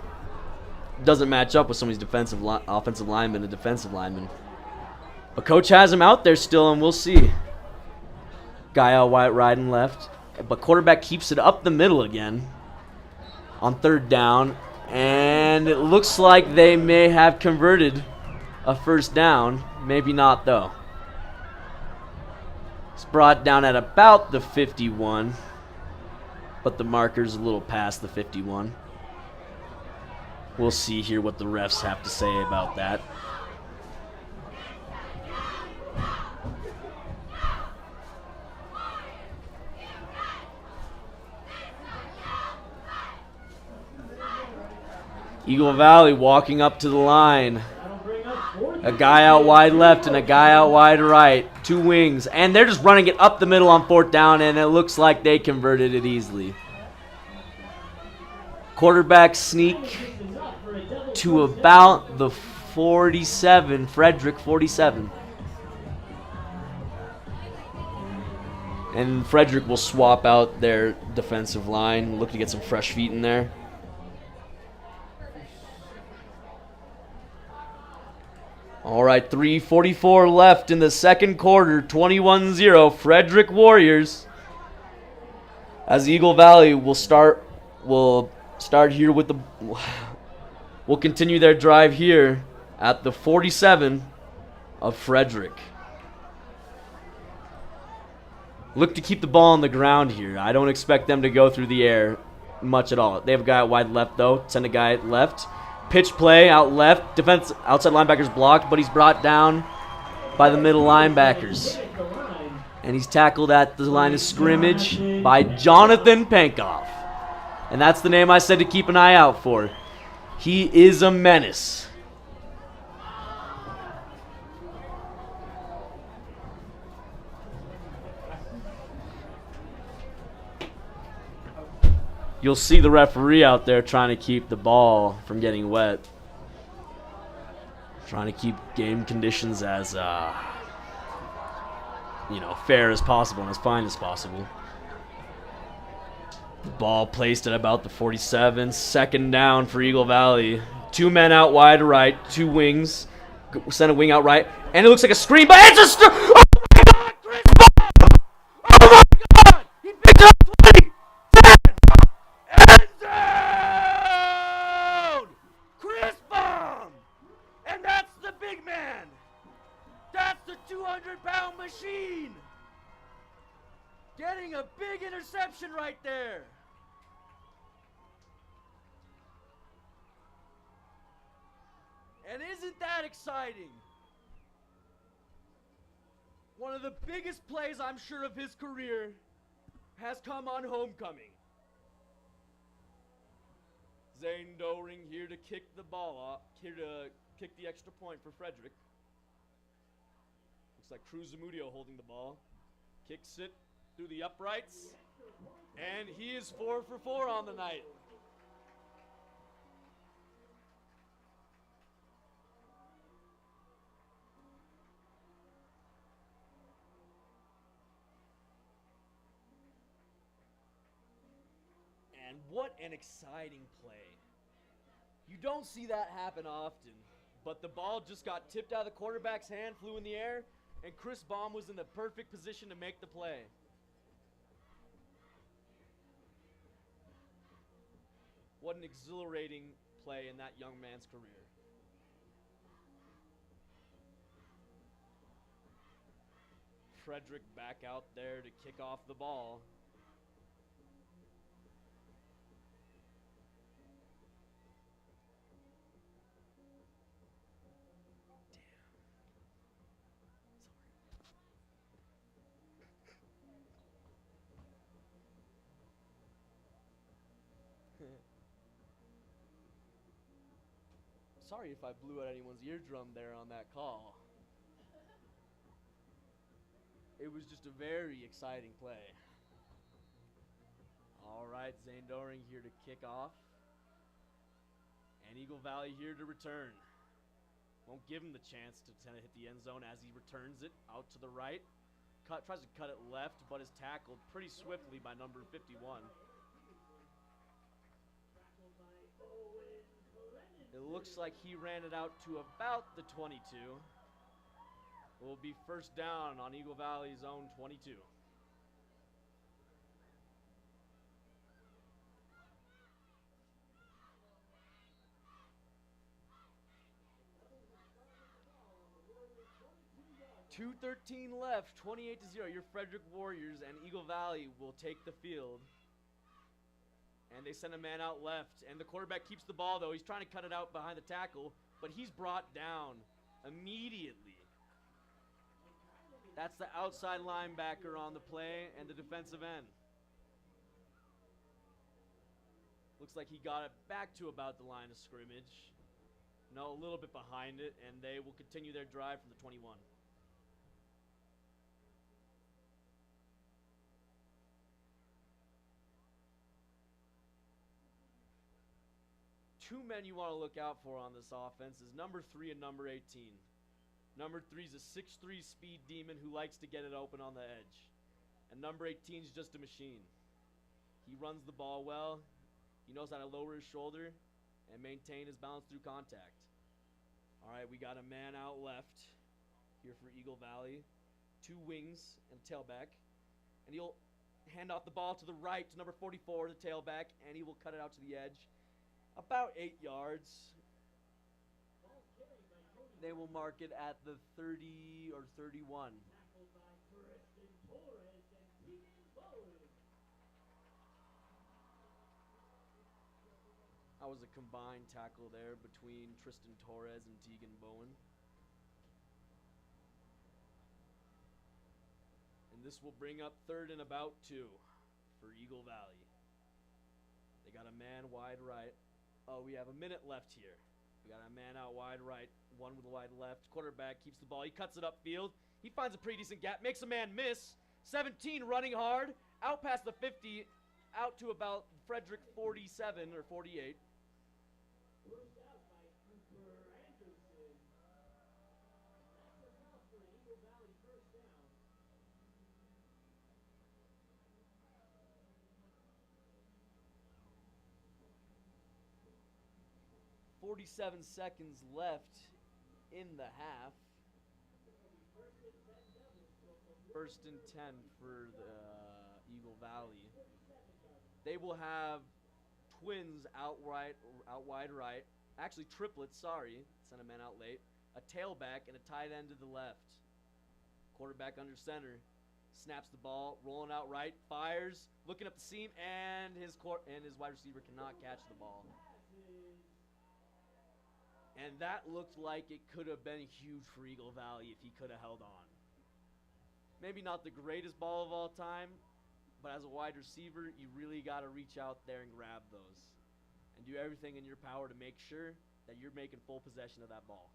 doesn't match up with some of these offensive linemen and defensive linemen. But coach has him out there still, and we'll see. Guy out wide and left. But quarterback keeps it up the middle again on 3rd down. And it looks like they may have converted a 1st down. Maybe not, though. It's brought down at about the 51. But the marker's a little past the 51. We'll see here what the refs have to say about that. Eagle Valley walking up to the line. A guy out wide left and a guy out wide right. 2 wings. And they're just running it up the middle on 4th down, and it looks like they converted it easily. Quarterback sneak to about the 47. Frederick 47. And Frederick will swap out their defensive line. Look to get some fresh feet in there. All right, 3:44 left in the 2nd quarter, 21-0, Frederick Warriors. As Eagle Valley will start here with will continue their drive here at the 47 of Frederick. Look to keep the ball on the ground here. I don't expect them to go through the air much at all. They have a guy out wide left though. Send a guy left. Pitch play out left. Defense outside linebackers blocked, but he's brought down by the middle linebackers. And he's tackled at the line of scrimmage by Jonathan Penkoff. And that's the name I said to keep an eye out for. He is a menace. You'll see the referee out there trying to keep the ball from getting wet. Trying to keep game conditions as fair as possible and as fine as possible. Ball placed at about the 47. Second down for Eagle Valley. 2 men out wide right, 2 wings. Send a wing out right. And it looks like a screen, but it's a... Oh my God, Chris Ball! Oh my God! He picked up 20! 10! End zone! Chris Baum! And that's the big man! That's the 200-pound machine! Getting a big interception right there. And isn't that exciting? One of the biggest plays, I'm sure, of his career has come on homecoming. Zane Doring here to kick the ball off, here to kick the extra point for Frederick. Looks like Cruz Zamudio holding the ball. Kicks it through the uprights, and he is 4 for 4 on the night. And what an exciting play. You don't see that happen often, but the ball just got tipped out of the quarterback's hand, flew in the air, and Chris Baum was in the perfect position to make the play. What an exhilarating play in that young man's career. Frederick back out there to kick off the ball. Sorry if I blew out anyone's eardrum there on that call. It was just a very exciting play. All right, Zane Doring here to kick off. And Eagle Valley here to return. Won't give him the chance to hit the end zone as he returns it out to the right. Tries to cut it left, but is tackled pretty swiftly by number 51. It looks like he ran it out to about the 22. It will be first down on Eagle Valley's own 22. .213 left, 28-0. Your Frederick Warriors and Eagle Valley will take the field. And they send a man out left. And the quarterback keeps the ball, though. He's trying to cut it out behind the tackle, but he's brought down immediately. That's the outside linebacker on the play and the defensive end. Looks like he got it back to about the line of scrimmage. No, a little bit behind it, and they will continue their drive from the 21. Two men you want to look out for on this offense is number 3 and number 18. Number 3 is a 6'3" speed demon who likes to get it open on the edge. And number 18 is just a machine. He runs the ball well. He knows how to lower his shoulder and maintain his balance through contact. All right, we got a man out left here for Eagle Valley. 2 wings and a tailback. And he'll hand off the ball to the right to number 44, the tailback, and he will cut it out to the edge. About 8 yards. They will mark it at the 30 or 31. That was a combined tackle there between Tristan Torres and Tegan Bowen. And this will bring up 3rd and about 2 for Eagle Valley. They got a man wide right. Oh, we have a minute left here. We got a man out wide right, one with a wide left. Quarterback keeps the ball. He cuts it upfield. He finds a pretty decent gap, makes a man miss. 17 running hard, out past the 50, out to about Frederick 47 or 48. 47 seconds left in the half. First and 10 for the Eagle Valley. They will have twins out wide right. Actually, triplets, sorry. Sent a man out late. A tailback and a tight end to the left. Quarterback under center. Snaps the ball, rolling out right, fires, looking up the seam, and his wide receiver cannot catch the ball. And that looked like it could have been huge for Eagle Valley if he could have held on. Maybe not the greatest ball of all time, but as a wide receiver, you really got to reach out there and grab those. And do everything in your power to make sure that you're making full possession of that ball.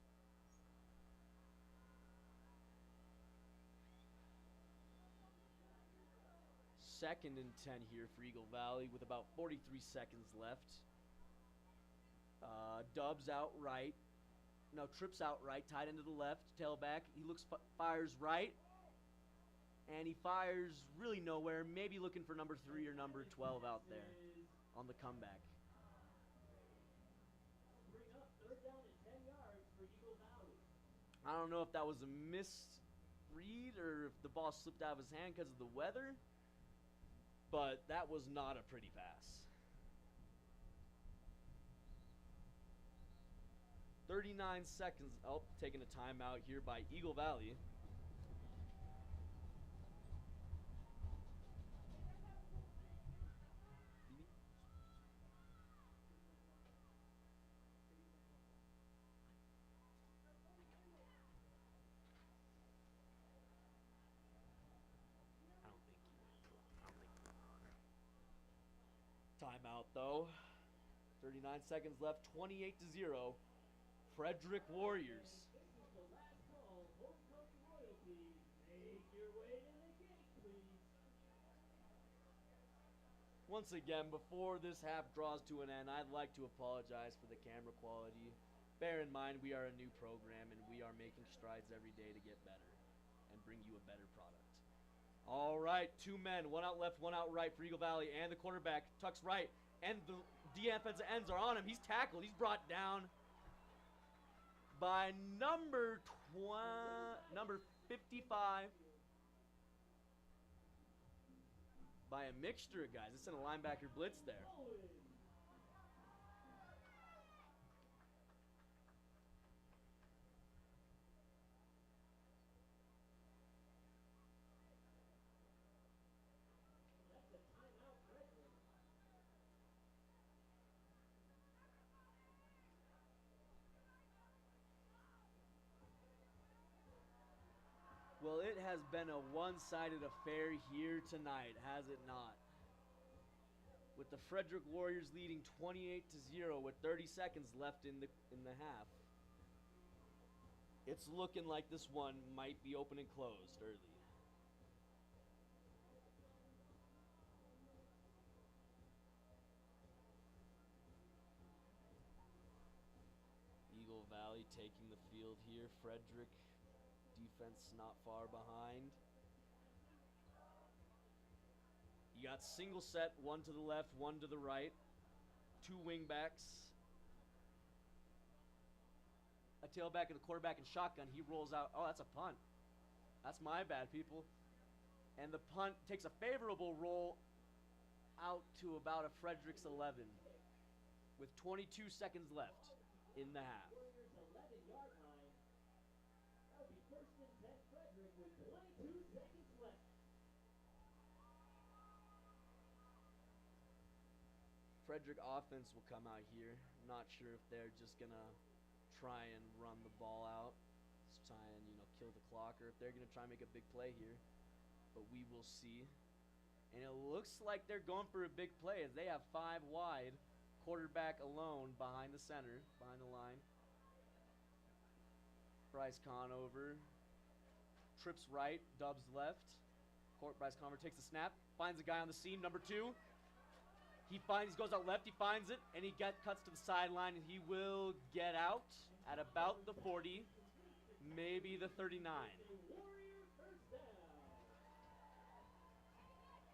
Second and 10 here for Eagle Valley with about 43 seconds left. Dubs out right. No, trips out right, tight end to the left, tailback. He fires right. And he fires really nowhere, maybe looking for number 3 or number 12 out there on the comeback. Bring up third down and 10 yards for Eagle Valley. I don't know if that was a misread or if the ball slipped out of his hand because of the weather, but that was not a pretty pass. 39 seconds. Oh, taking a timeout here by Eagle Valley. Timeout though. 39 seconds left. 28-0. Frederick Warriors. This is the last call. Homecoming royalty. Make your way to the gate, please. Once again, before this half draws to an end, I'd like to apologize for the camera quality. Bear in mind, we are a new program and we are making strides every day to get better and bring you a better product. All right, 2 men, 1 out left, 1 out right for Eagle Valley, and the quarterback tucks right, and the defensive ends are on him. He's tackled. He's brought down by number 55 by a mixture of guys. It's in a linebacker blitz there. That's a timeout, Frederick. Well, it has been a one-sided affair here tonight, has it not? With the Frederick Warriors leading 28-0 with 30 seconds left in the half. It's looking like this one might be open and closed early. Eagle Valley taking the field here. Frederick defense not far behind. You got single set, 1 to the left, 1 to the right. 2 wing backs. A tailback and a quarterback and shotgun. He rolls out. Oh, that's a punt. That's my bad, people. And the punt takes a favorable roll out to about a Frederick's 11 with 22 seconds left in the half. Warriors 11-yard line. That'll be first and 10 Frederick with 22 seconds left. Frederick offense will come out here. Not sure if they're just going to try and run the ball out. Just try and, kill the clock, or if they're going to try and make a big play here. But we will see. And it looks like they're going for a big play as they have 5 wide. Quarterback alone behind the center, behind the line. Bryce Conover trips right, dubs left. Bryce Conover takes the snap, finds a guy on the seam, number 2. He goes out left, he finds it, and he cuts to the sideline, and he will get out at about the 40, maybe the 39.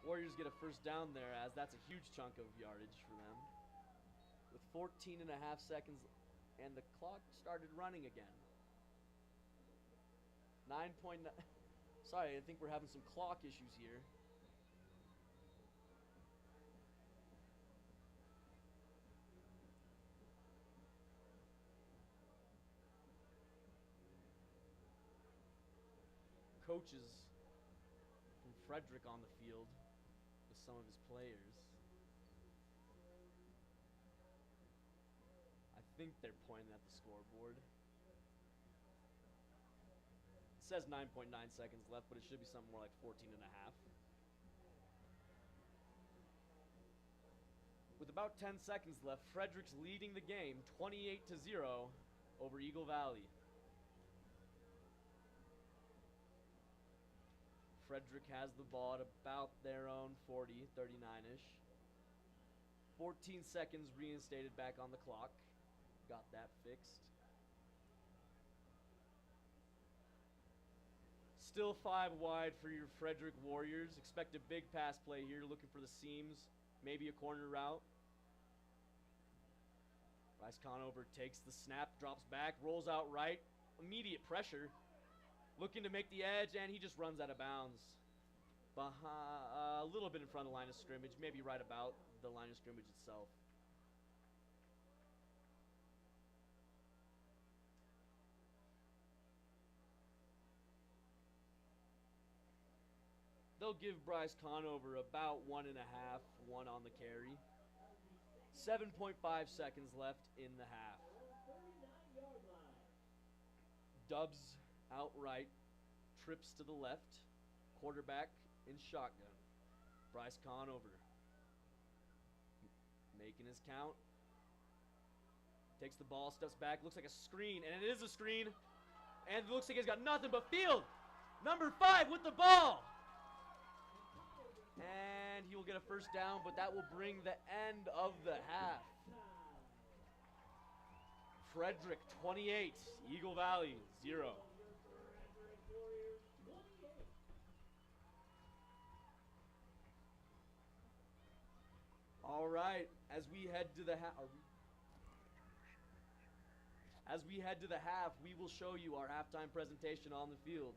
Warriors get a first down there, as that's a huge chunk of yardage for them. With 14 and a half seconds And the clock started running again. 9.9. Sorry, I think we're having some clock issues here. Coaches from Frederick on the field with some of his players. I think they're pointing at the scoreboard. It says 9.9 seconds left, but it should be something more like 14 and a half. With about 10 seconds left, Frederick's leading the game 28-0 over Eagle Valley. Frederick has the ball at about their own 40, 39-ish. 14 seconds reinstated back on the clock. Got that fixed. Still 5 wide for your Frederick Warriors. Expect a big pass play here, looking for the seams, maybe a corner route. Bryce Conover takes the snap, drops back, rolls out right. Immediate pressure. Looking to make the edge, and he just runs out of bounds. A little bit in front of the line of scrimmage, maybe right about the line of scrimmage itself. They'll give Bryce Conover about 1.5, 1 on the carry. 7.5 seconds left in the half. Dubs outright, trips to the left, quarterback in shotgun. Bryce Conover making his count. Takes the ball, steps back, looks like a screen, and it is a screen. And it looks like he's got nothing but field. Number 5 with the ball. And he will get a first down, but that will bring the end of the half. Frederick 28, Eagle Valley 0. All right, as we head to the half, we will show you our halftime presentation on the field.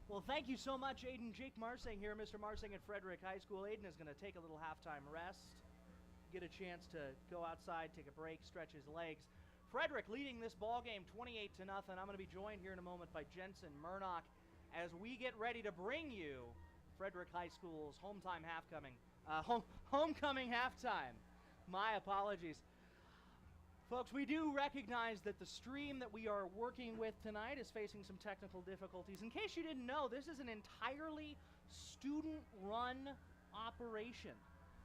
Well, thank you so much, Aiden. Jake Marsing here, Mr. Marsing at Frederick High School. Aiden is going to take a little halftime rest, get a chance to go outside, take a break, stretch his legs. Frederick leading this ball game 28-0. I'm going to be joined here in a moment by Jensen Murnock as we get ready to bring you Frederick High School's homecoming halftime. My apologies. Folks, we do recognize that the stream that we are working with tonight is facing some technical difficulties. In case you didn't know, this is an entirely student-run operation.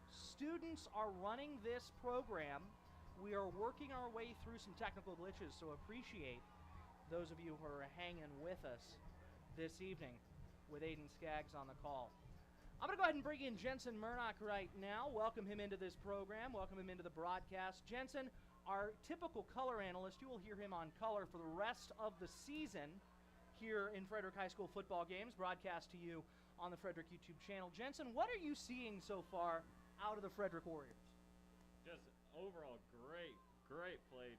Students are running this program. We are working our way through some technical glitches, so appreciate those of you who are hanging with us this evening with Aiden Skaggs on the call. I'm going to go ahead and bring in Jensen Murnock right now. Welcome him into this program. Welcome him into the broadcast. Jensen, our typical color analyst, you will hear him on color for the rest of the season here in Frederick High School football games, broadcast to you on the Frederick YouTube channel. Jensen, what are you seeing so far out of the Frederick Warriors? Just overall great play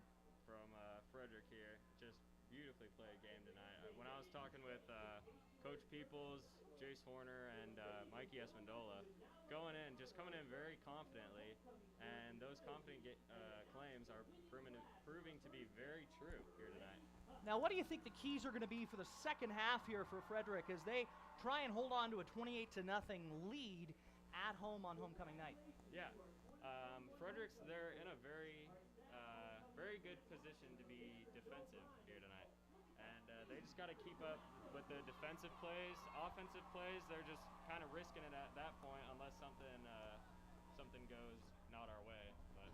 from Frederick here. Just beautifully played game tonight. When I was talking with Coach Peoples, Jace Horner, and Mikey Esmendola, just coming in very confidently, and those confident claims are proving to be very true here tonight. Now, what do you think the keys are going to be for the second half here for Frederick as they try and hold on to a 28-0 lead at home on homecoming night? Yeah, they're in a very good position to be defensive here tonight. And they just got to keep up with the defensive plays. Offensive plays, they're just kind of risking it at that point unless something goes not our way. But.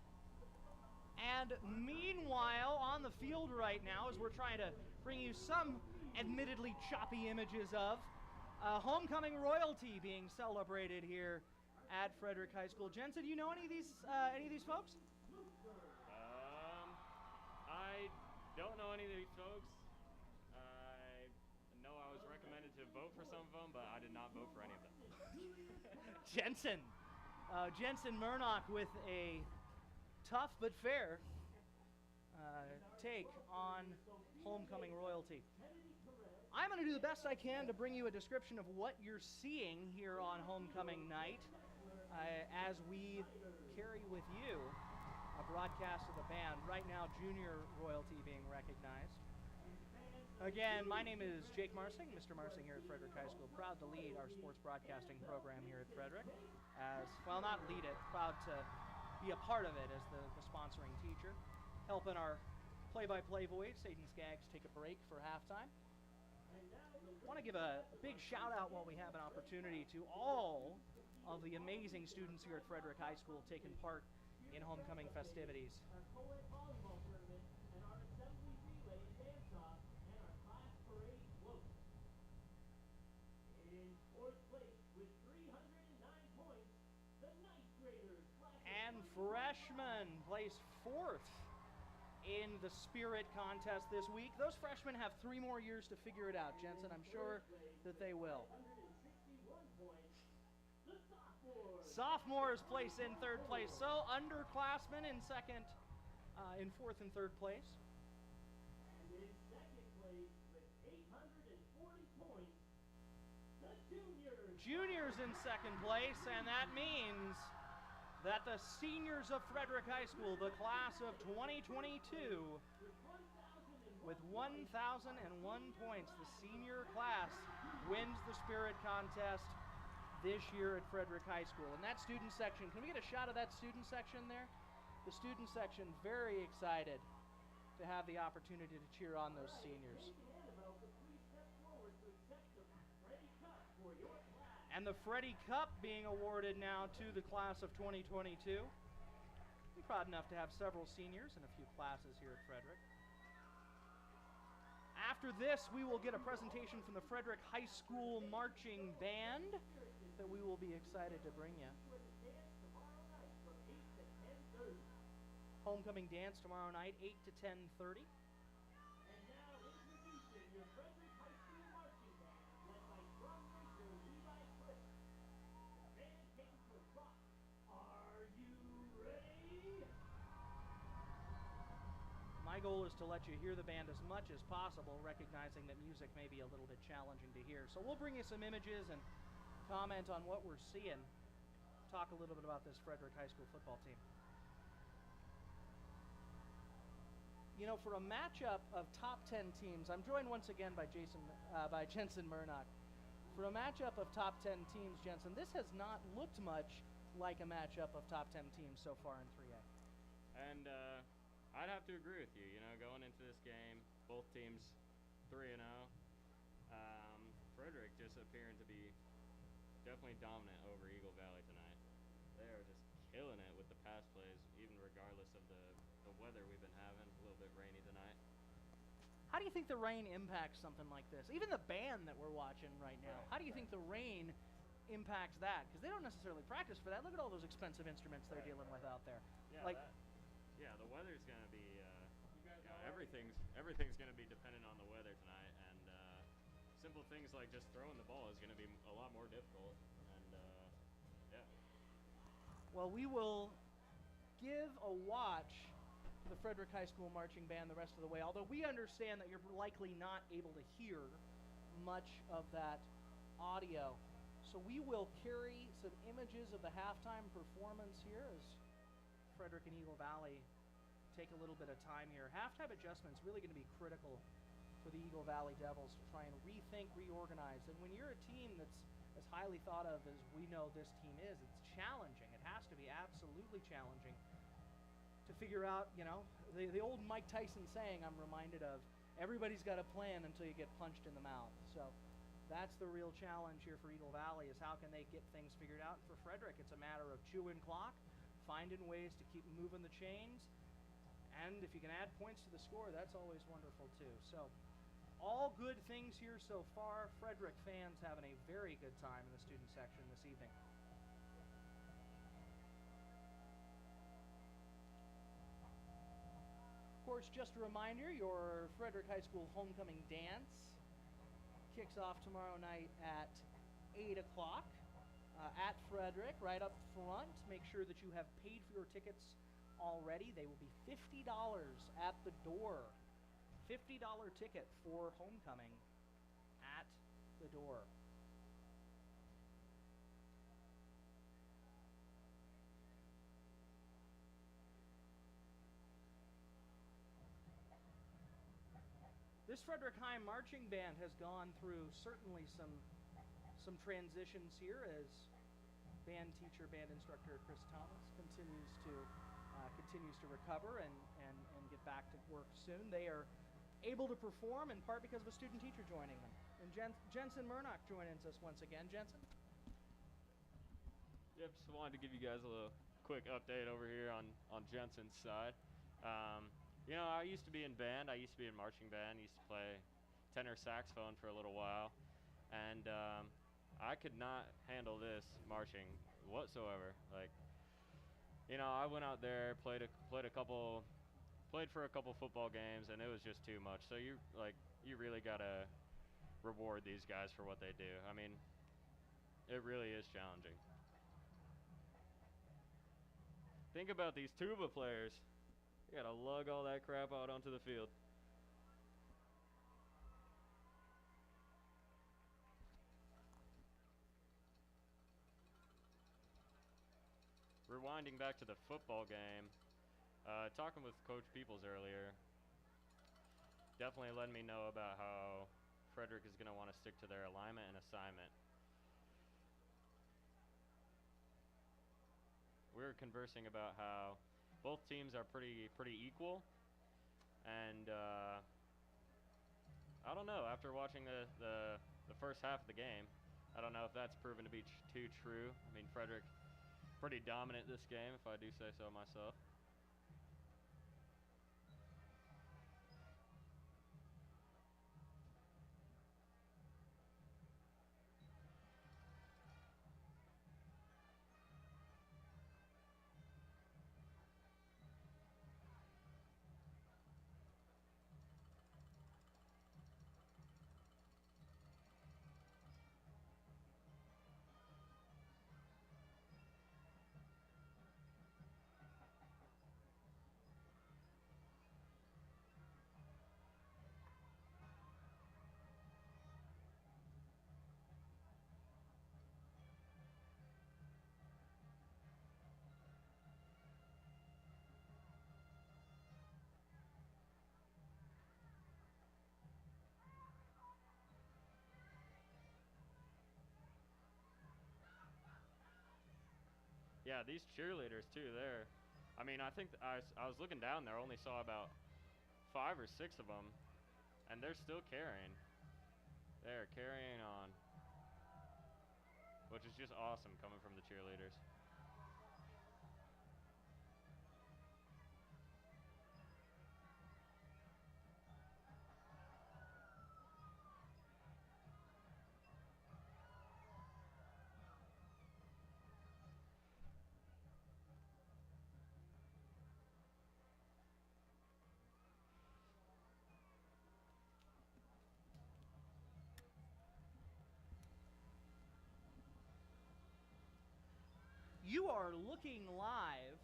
And meanwhile, on the field right now, as we're trying to bring you some admittedly choppy images of homecoming royalty being celebrated here at Frederick High School. Jensen, do you know any of these folks? I don't know any of these folks. I know I was recommended to vote for some of them, but I did not vote for any of them. Jensen Murnock with a tough but fair take on homecoming royalty. I'm going to do the best I can to bring you a description of what you're seeing here on homecoming night as we carry with you a broadcast of the band. Right now, junior royalty being recognized. Again, my name is Jake Marsing, Mr. Marsing here at Frederick High School. Proud to lead our sports broadcasting program here at Frederick. Not lead it, proud to be a part of it as the sponsoring teacher. Helping our play-by-play voice, Aiden Skaggs, take a break for halftime. Want to give a big shout out while we have an opportunity to all of the amazing students here at Frederick High School taking part in homecoming festivities. Our co-ed volleyball tournament and our assembly relay and dance-off and our class parade float. In fourth place with 309 points, the ninth graders. And freshmen place fourth in the Spirit contest this week. Those freshmen have 3 more years to figure it out, Jensen. I'm sure that they will. 161 points. The sophomores. Sophomores place in third place. So underclassmen in fourth and third place. And in second place with 840 points, the juniors. Juniors in second place, and that means that the seniors of Frederick High School, the class of 2022, with 1,001 points, the senior class wins the Spirit contest this year at Frederick High School. And that student section, can we get a shot of that student section there? The student section very excited to have the opportunity to cheer on those seniors. And the Freddie Cup being awarded now to the class of 2022. We're proud enough to have several seniors in a few classes here at Frederick. After this, we will get a presentation from the Frederick High School Marching Band that we will be excited to bring you. Homecoming dance tomorrow night, 8 to 10:30. And now introducing your Frederick High School Marching Band, led by drum major Levi Cliff. The band came to a trot. Are you ready? My goal is to let you hear the band as much as possible, recognizing that music may be a little bit challenging to hear. So we'll bring you some images and comment on what we're seeing. Talk a little bit about this Frederick High School football team. You know, for a matchup of top 10 teams, I'm joined once again by Jensen Murnock. For a matchup of top 10 teams, Jensen, this has not looked much like a matchup of top 10 teams so far in 3A. And I'd have to agree with you. You know, going into this game, both teams 3-0. Frederick just appearing to be definitely dominant over Eagle Valley tonight. They are just killing it with the pass plays, even regardless of the weather we've been having. A little bit rainy tonight. How do you think the rain impacts something like this? Even the band that we're watching right now, how do you think the rain impacts that? Because they don't necessarily practice for that. Look at all those expensive instruments they're dealing with out there. Yeah, the weather's going to be, everything's going to be dependent on the weather tonight, and simple things like just throwing the ball is going to be a lot more difficult, and yeah. Well, we will give a watch to the Frederick High School Marching Band the rest of the way, although we understand that you're likely not able to hear much of that audio. So we will carry some images of the halftime performance here as Frederick and Eagle Valley take a little bit of time here. Halftime adjustments really going to be critical for the Eagle Valley Devils to try and rethink, reorganize. And when you're a team that's as highly thought of as we know this team is, it's challenging. It has to be absolutely challenging to figure out, you know, the old Mike Tyson saying I'm reminded of, everybody's got a plan until you get punched in the mouth. So that's the real challenge here for Eagle Valley, is how can they get things figured out. And for Frederick, it's a matter of chewing clock, finding ways to keep moving the chains, and if you can add points to the score, that's always wonderful too. So all good things here so far. Frederick fans having a very good time in the student section this evening. Of course, just a reminder, your Frederick High School homecoming dance kicks off tomorrow night at 8 8 o'clock at Frederick, right up front. Make sure that you have paid for your tickets already. They will be $50 at the door. $50 ticket for homecoming at the door. This Frederick High marching band has gone through certainly some transitions here as band teacher, band instructor Chris Thomas continues to recover and get back to work soon. They are able to perform in part because of a student teacher joining them. And Jensen Murnock joins us once again. Jensen? Yep, just wanted to give you guys a little quick update over here on Jensen's side. You know, I used to be in band. I used to be in marching band. I used to play tenor saxophone for a little while. And I could not handle this marching whatsoever. Like, you know, I went out there, played for a couple football games, and it was just too much. So you really gotta reward these guys for what they do. I mean, it really is challenging. Think about these tuba players. You gotta lug all that crap out onto the field. Rewinding back to the football game, talking with Coach Peoples earlier, definitely let me know about how Frederick is going to want to stick to their alignment and assignment. We were conversing about how both teams are pretty equal, and I don't know, after watching the first half of the game, I don't know if that's proven to be too true. I mean, Frederick pretty dominant this game, if I do say so myself. Yeah, these cheerleaders too there. I mean, I think I was looking down there, only saw about 5 or 6 of them, and they're still carrying. They're carrying on, which is just awesome coming from the cheerleaders. You are looking live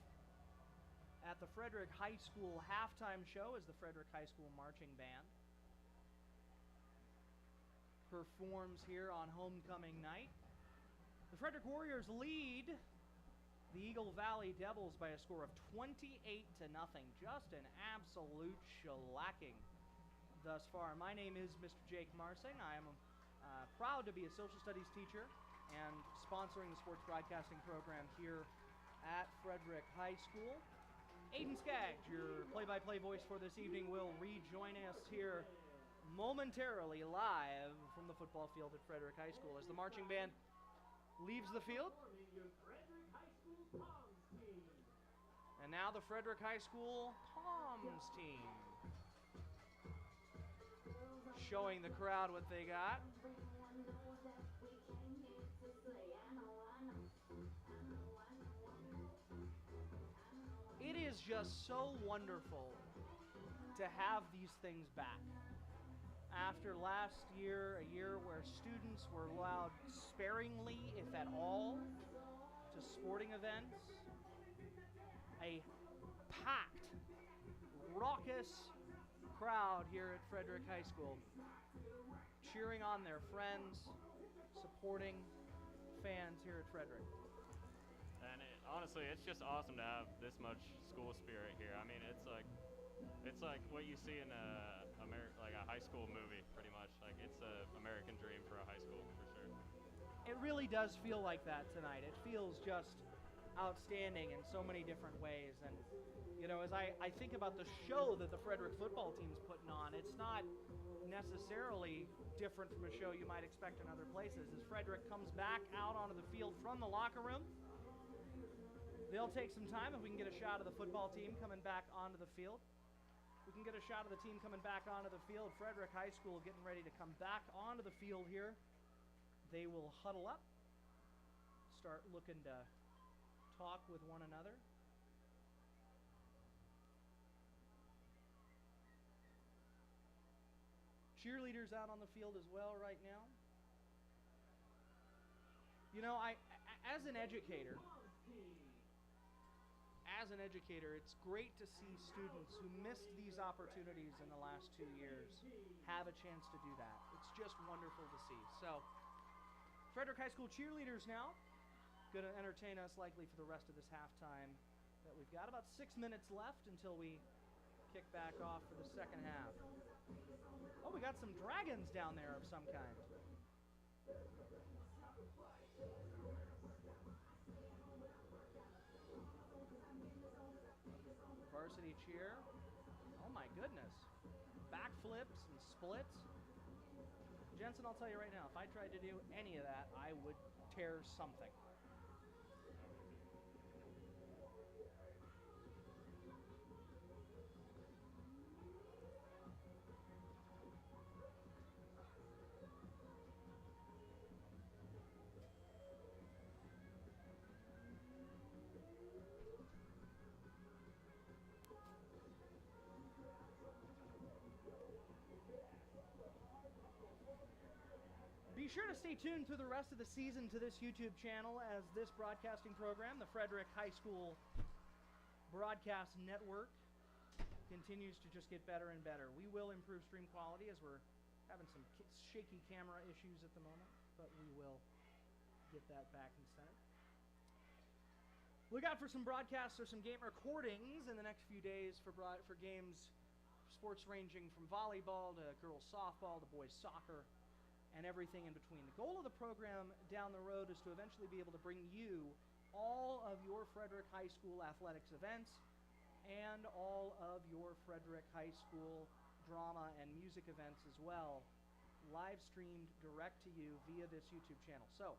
at the Frederick High School halftime show as the Frederick High School Marching Band performs here on homecoming night. The Frederick Warriors lead the Eagle Valley Devils by a score of 28-0. Just an absolute shellacking thus far. My name is Mr. Jake Marsing. I am proud to be a social studies teacher and sponsoring the sports broadcasting program here at Frederick High School. Aiden Skaggs, your play-by-play voice for this evening, will rejoin us here momentarily live from the football field at Frederick High School as the marching band leaves the field. And now the Frederick High School Palms team showing the crowd what they got. It is just so wonderful to have these things back. after last year, a year where students were allowed sparingly, if at all, to sporting events, a packed, raucous crowd here at Frederick High School, cheering on their friends, supporting fans here at Frederick. And honestly, it's just awesome to have this much school spirit here. I mean, it's like what you see in like a high school movie, pretty much. Like, it's an American dream for a high school, for sure. It really does feel like that tonight. It feels just outstanding in so many different ways. And, you know, as I think about the show that the Frederick football team's putting on, it's not necessarily different from a show you might expect in other places. As Frederick comes back out onto the field from the locker room, they'll take some time if we can get a shot of the football team coming back onto the field. We can get a shot of the team coming back onto the field. Frederick High School getting ready to come back onto the field here. They will huddle up, start looking to talk with one another. Cheerleaders out on the field as well right now. You know, as an educator, it's great to see students who missed these opportunities in the last 2 years have a chance to do that. It's just wonderful to see. So, Frederick High School cheerleaders now going to entertain us likely for the rest of this halftime that we've got. About 6 minutes left until we kick back off for the second half. Oh, we got some dragons down there of some kind. Varsity cheer. Oh my goodness. Backflips and splits. Jensen, I'll tell you right now, if I tried to do any of that, I would tear something. Be sure to stay tuned through the rest of the season to this YouTube channel as this broadcasting program, the Frederick High School Broadcast Network, continues to just get better and better. We will improve stream quality as we're having some shaky camera issues at the moment, but we will get that back in center. Look out for some broadcasts or some game recordings in the next few days for games, sports ranging from volleyball to girls softball to boys soccer, and everything in between. The goal of the program down the road is to eventually be able to bring you all of your Frederick High School athletics events and all of your Frederick High School drama and music events as well, live streamed direct to you via this YouTube channel. So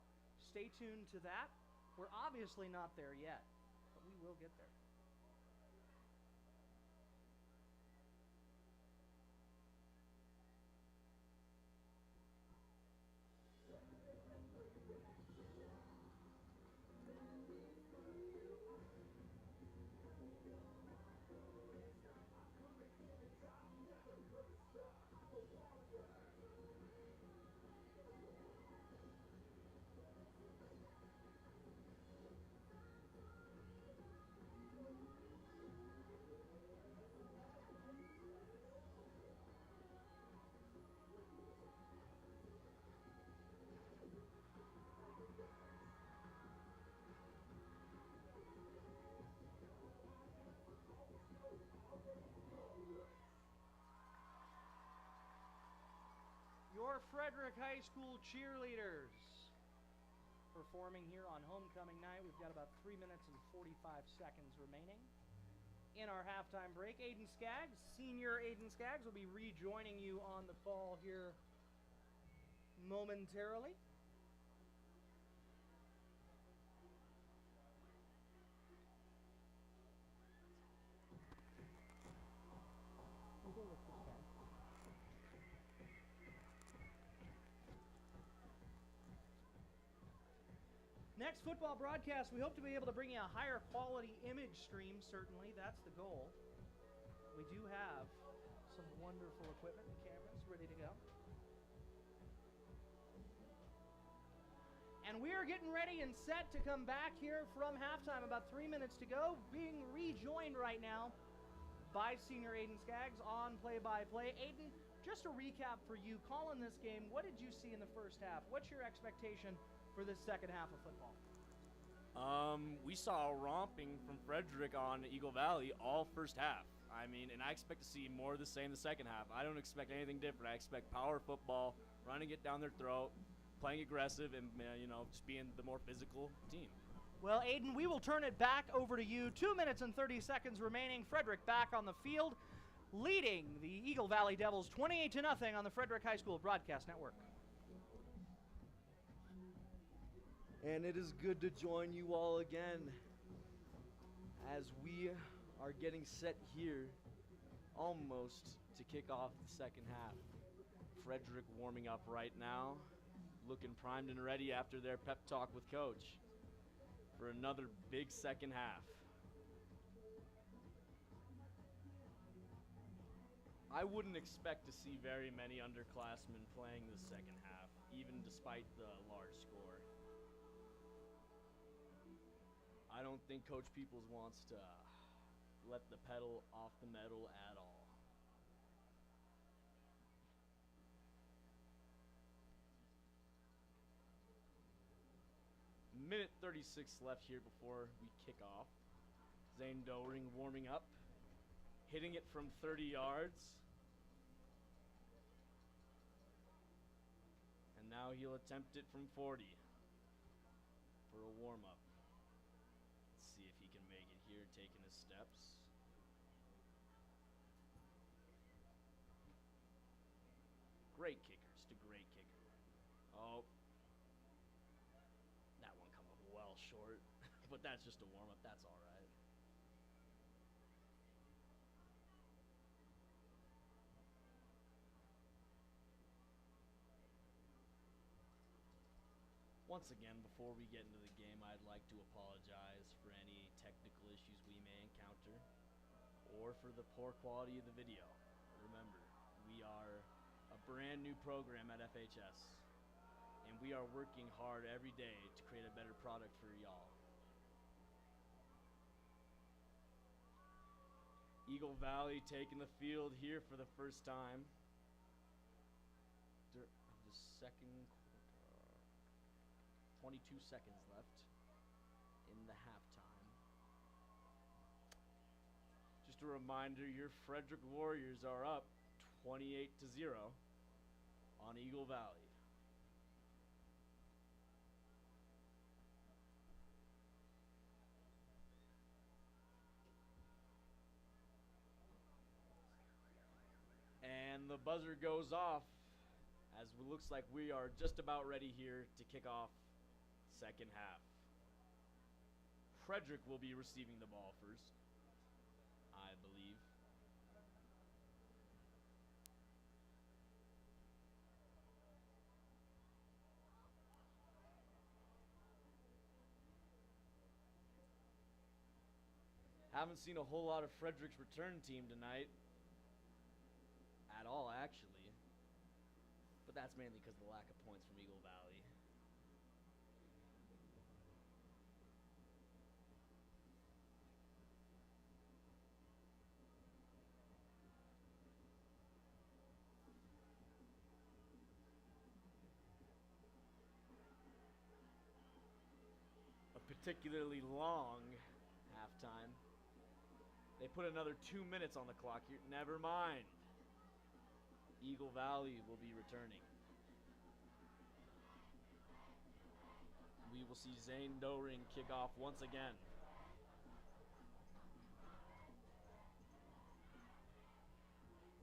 stay tuned to that. We're obviously not there yet, but we will get there. Your Frederick High School cheerleaders performing here on homecoming night. We've got about 3 minutes and 45 seconds remaining in our halftime break. Aiden Skaggs, senior Aiden Skaggs, will be rejoining you on the fall here momentarily. Next football broadcast, we hope to be able to bring you a higher quality image stream, certainly. That's the goal. We do have some wonderful equipment and cameras. ready to go. And we are getting ready and set to come back here from halftime. About 3 minutes to go. Being rejoined right now by senior Aiden Skaggs on play-by-play. Aiden, just a recap for you. Calling this game, what did you see in the first half? What's your expectation for this second half of football? We saw a romping from Frederick on Eagle Valley all first half. I mean, and I expect to see more of the same the second half. I don't expect anything different. I expect power football, running it down their throat, playing aggressive, and just being the more physical team. Well, Aiden, we will turn it back over to you. 2 minutes and 30 seconds remaining. Frederick back on the field, leading the Eagle Valley Devils 28-0 on the Frederick High School Broadcast Network. And it is good to join you all again as we are getting set here almost to kick off the second half. Frederick warming up right now, looking primed and ready after their pep talk with Coach for another big second half. I wouldn't expect to see very many underclassmen playing the second half, even despite the large score. I don't think Coach Peoples wants to let the pedal off the metal at all. Minute 36 left here before we kick off. Zane Doering warming up, hitting it from 30 yards. And now he'll attempt it from 40 for a warm-up. Let's see if he can make it here, taking his steps. Great kicker, just a great kicker. Oh. That one come up well short, but that's just a warm-up, that's all right. Once again, before we get into the game, I'd like to apologize for any technical issues we may encounter or for the poor quality of the video. Remember, we are a brand new program at FHS, and we are working hard every day to create a better product for y'all. Eagle Valley taking the field here for the first time of the second quarter. 22 seconds left in the halftime. Just a reminder, your Frederick Warriors are up 28-0 on Eagle Valley. And the buzzer goes off as it looks like we are just about ready here to kick off second half. Frederick will be receiving the ball first, I believe. Haven't seen a whole lot of Frederick's return team tonight. At all, actually. But that's mainly because of the lack of points from Eagle Valley. Particularly long halftime. They put another 2 minutes on the clock here. Never mind. Eagle Valley will be returning. We will see Zane Doering kick off once again.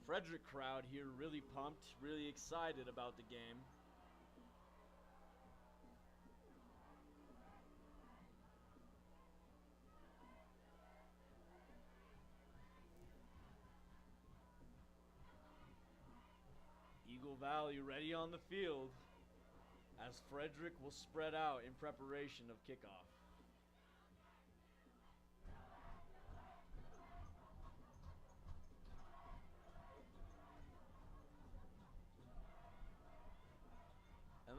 Frederick crowd here really pumped, really excited about the game. Eagle Valley ready on the field as Frederick will spread out in preparation of kickoff.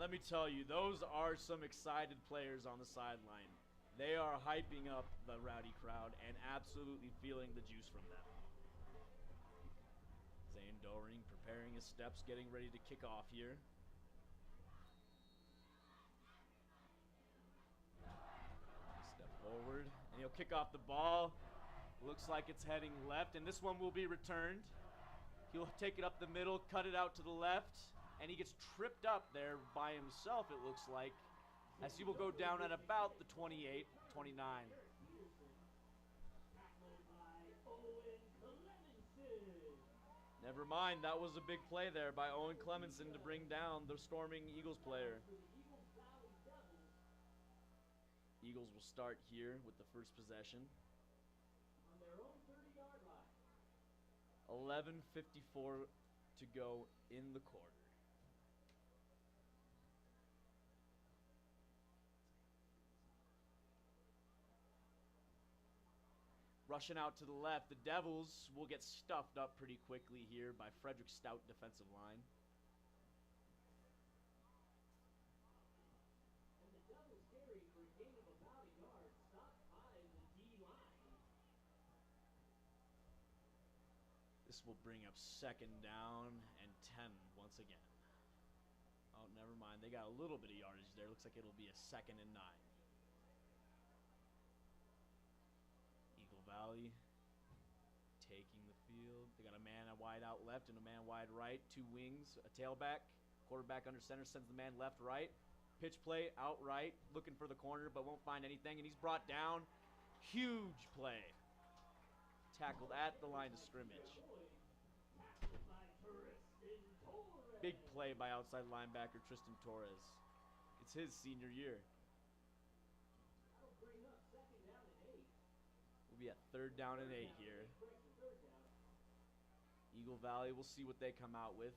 let me tell you, those are some excited players on the sideline. They are hyping up the rowdy crowd and absolutely feeling the juice from them. Zane Doring preparing his steps, getting ready to kick off here. Step forward, and he'll kick off the ball. Looks like it's heading left, and this one will be returned. He'll take it up the middle, cut it out to the left, and he gets tripped up there by himself, it looks like, as he will go down at about the 28, 29. Never mind, that was a big play there by Owen Clemenson to bring down the storming Eagles player. Eagles will start here with the first possession. 11:54 to go in the quarter. Rushing out to the left, the Devils will get stuffed up pretty quickly here by Frederick's stout defensive line. And the Devils carry for a gain of about a yard, stopped by the D line. This will bring up second down and 10 once again. Oh, never mind. They got a little bit of yardage there. Looks like it'll be a 2nd and 9. Eagle Valley taking the field. They got a man wide out left and a man wide right. 2 wings, a tailback. Quarterback under center sends the man left, right. Pitch play out right, looking for the corner, but won't find anything. And he's brought down. Huge play. Tackled at the line of scrimmage. Big play by outside linebacker Tristan Torres. It's his senior year. We'll be at 3rd down and 8 here. Eagle Valley, we'll see what they come out with.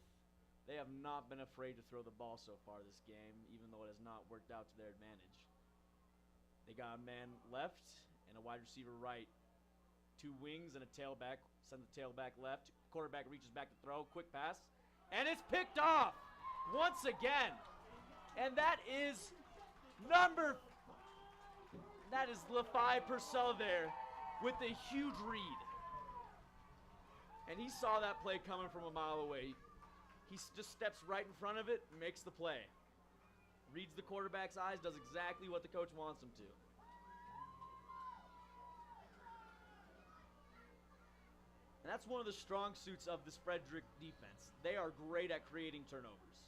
They have not been afraid to throw the ball so far this game, even though it has not worked out to their advantage. They got a man left and a wide receiver right. 2 wings and a tailback. Send the tailback left. Quarterback reaches back to throw. Quick pass. And it's picked off once again. And that is LaFi Purcell there with a huge read. And he saw that play coming from a mile away. He just steps right in front of it and makes the play. Reads the quarterback's eyes, does exactly what the coach wants him to. And that's one of the strong suits of this Frederick defense. They are great at creating turnovers.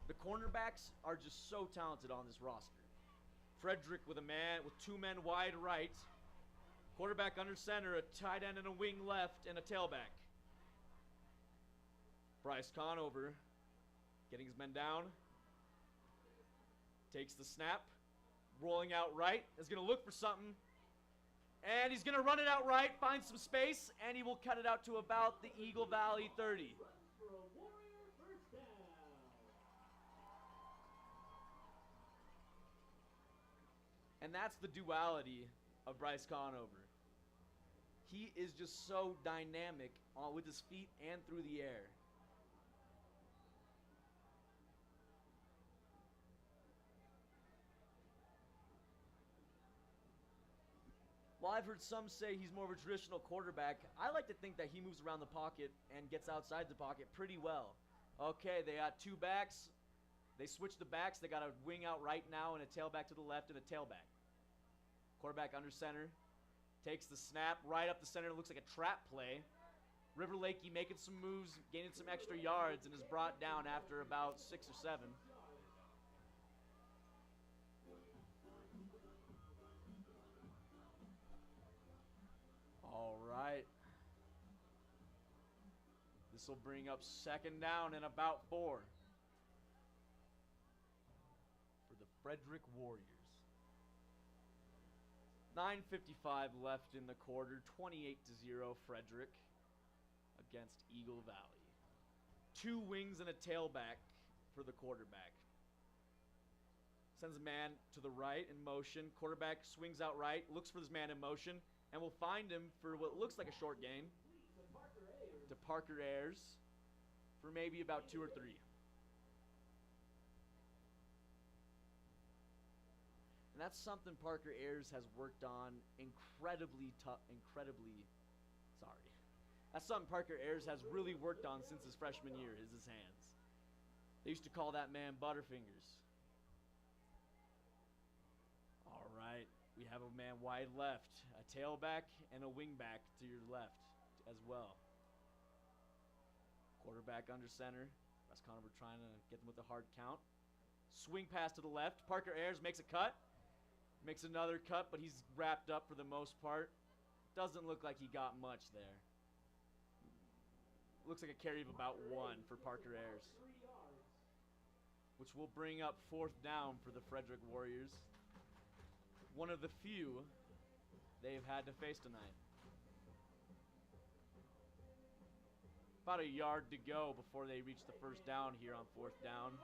The cornerbacks are just so talented on this roster. Frederick with 2 men wide right. Quarterback under center, a tight end and a wing left, and a tailback. Bryce Conover getting his men down. Takes the snap. Rolling out right. Is going to look for something. And he's going to run it out right, find some space, and he will cut it out to about the Eagle Valley 30. And that's the duality of Bryce Conover. He is just so dynamic with his feet and through the air. While I've heard some say he's more of a traditional quarterback, I like to think that he moves around the pocket and gets outside the pocket pretty well. Okay, they got 2 backs. They switched the backs. They got a wing out right now and a tailback to the left and a tailback. Quarterback under center. Takes the snap right up the center. It looks like a trap play. River Lakey making some moves, gaining some extra yards, and is brought down after about 6 or 7. All right. This will bring up 2nd down and about 4 for the Frederick Warriors. 9:55 left in the quarter. 28-0 Frederick against Eagle Valley. 2 wings and a tailback for the quarterback. Sends a man to the right in motion. Quarterback swings out right, looks for this man in motion, and will find him for what looks like a short gain to Parker Ayers for maybe about 2 or 3. that's something Parker Ayers has worked on That's something Parker Ayers has really worked on since his freshman year, is his hands. They used to call that man Butterfingers. All right, we have a man wide left, a tailback and a wingback to your left as well. Quarterback under center. Bryce Conover trying to get them with a hard count. Swing pass to the left. Parker Ayers makes a cut. Makes another cut, but he's wrapped up for the most part. Doesn't look like he got much there. Looks like a carry of about 1 for Parker Ayers, which will bring up 4th down for the Frederick Warriors. One of the few they've had to face tonight. About a yard to go before they reach the first down here on 4th down.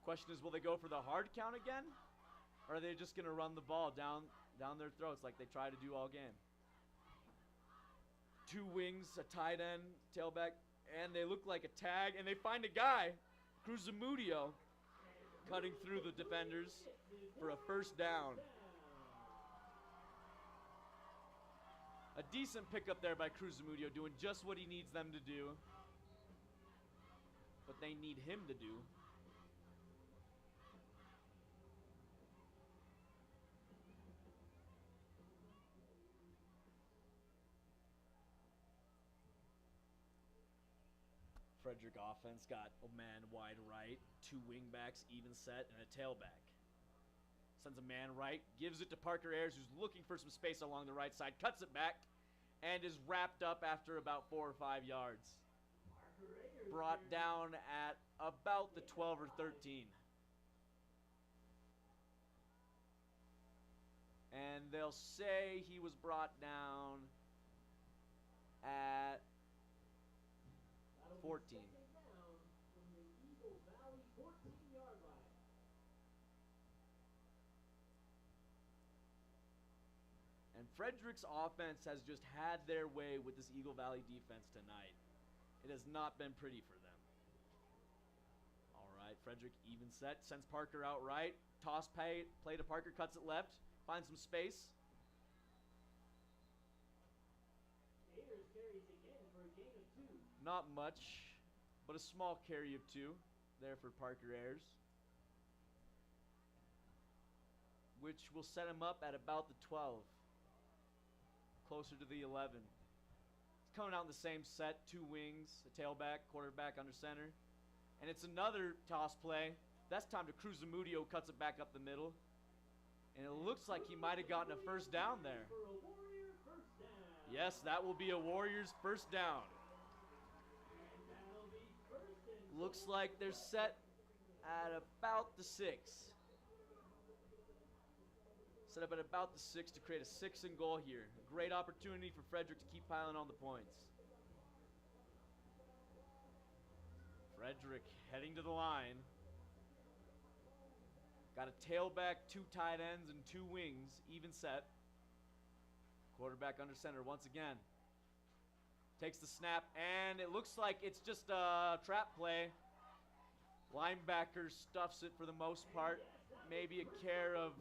Question is, will they go for the hard count again? Or are they just going to run the ball down their throats like they try to do all game? 2 wings, a tight end, tailback, and they look like a tag, and they find a guy, Cruz Zamudio, cutting through the defenders for a first down. A decent pickup there by Cruz Zamudio, doing just what he needs them to do. What they need him to do. Frederick offense got a man wide right, 2 wingbacks, even set, and a tailback. Sends a man right, gives it to Parker Ayers, who's looking for some space along the right side, cuts it back, and is wrapped up after about 4 or 5 yards. Brought down at about the 12 or 13. And they'll say he was brought down at 14. And Frederick's offense has just had their way with this Eagle Valley defense tonight. It has not been pretty for them. All right, Frederick even set, sends Parker out right. Toss play to Parker, cuts it left, finds some space. Ayers carries again for a gain of 2. Not much, but a small carry of 2 there for Parker Ayers, which will set him up at about the 12. Closer to the 11. It's coming out in the same set, 2 wings, a tailback, quarterback under center. And it's another toss play. That's time to Cruz Zamudio, cuts it back up the middle. And it looks like he might have gotten a first down there. Yes, that will be a Warriors first down. Looks like they're set at about the 6. Set up at about the 6 to create a 6th and goal here. A great opportunity for Frederick to keep piling on the points. Frederick heading to the line. Got a tailback, 2 tight ends, and 2 wings, even set. Quarterback under center once again. Takes the snap, and it looks like it's just a trap play. Linebacker stuffs it for the most part. Maybe a care of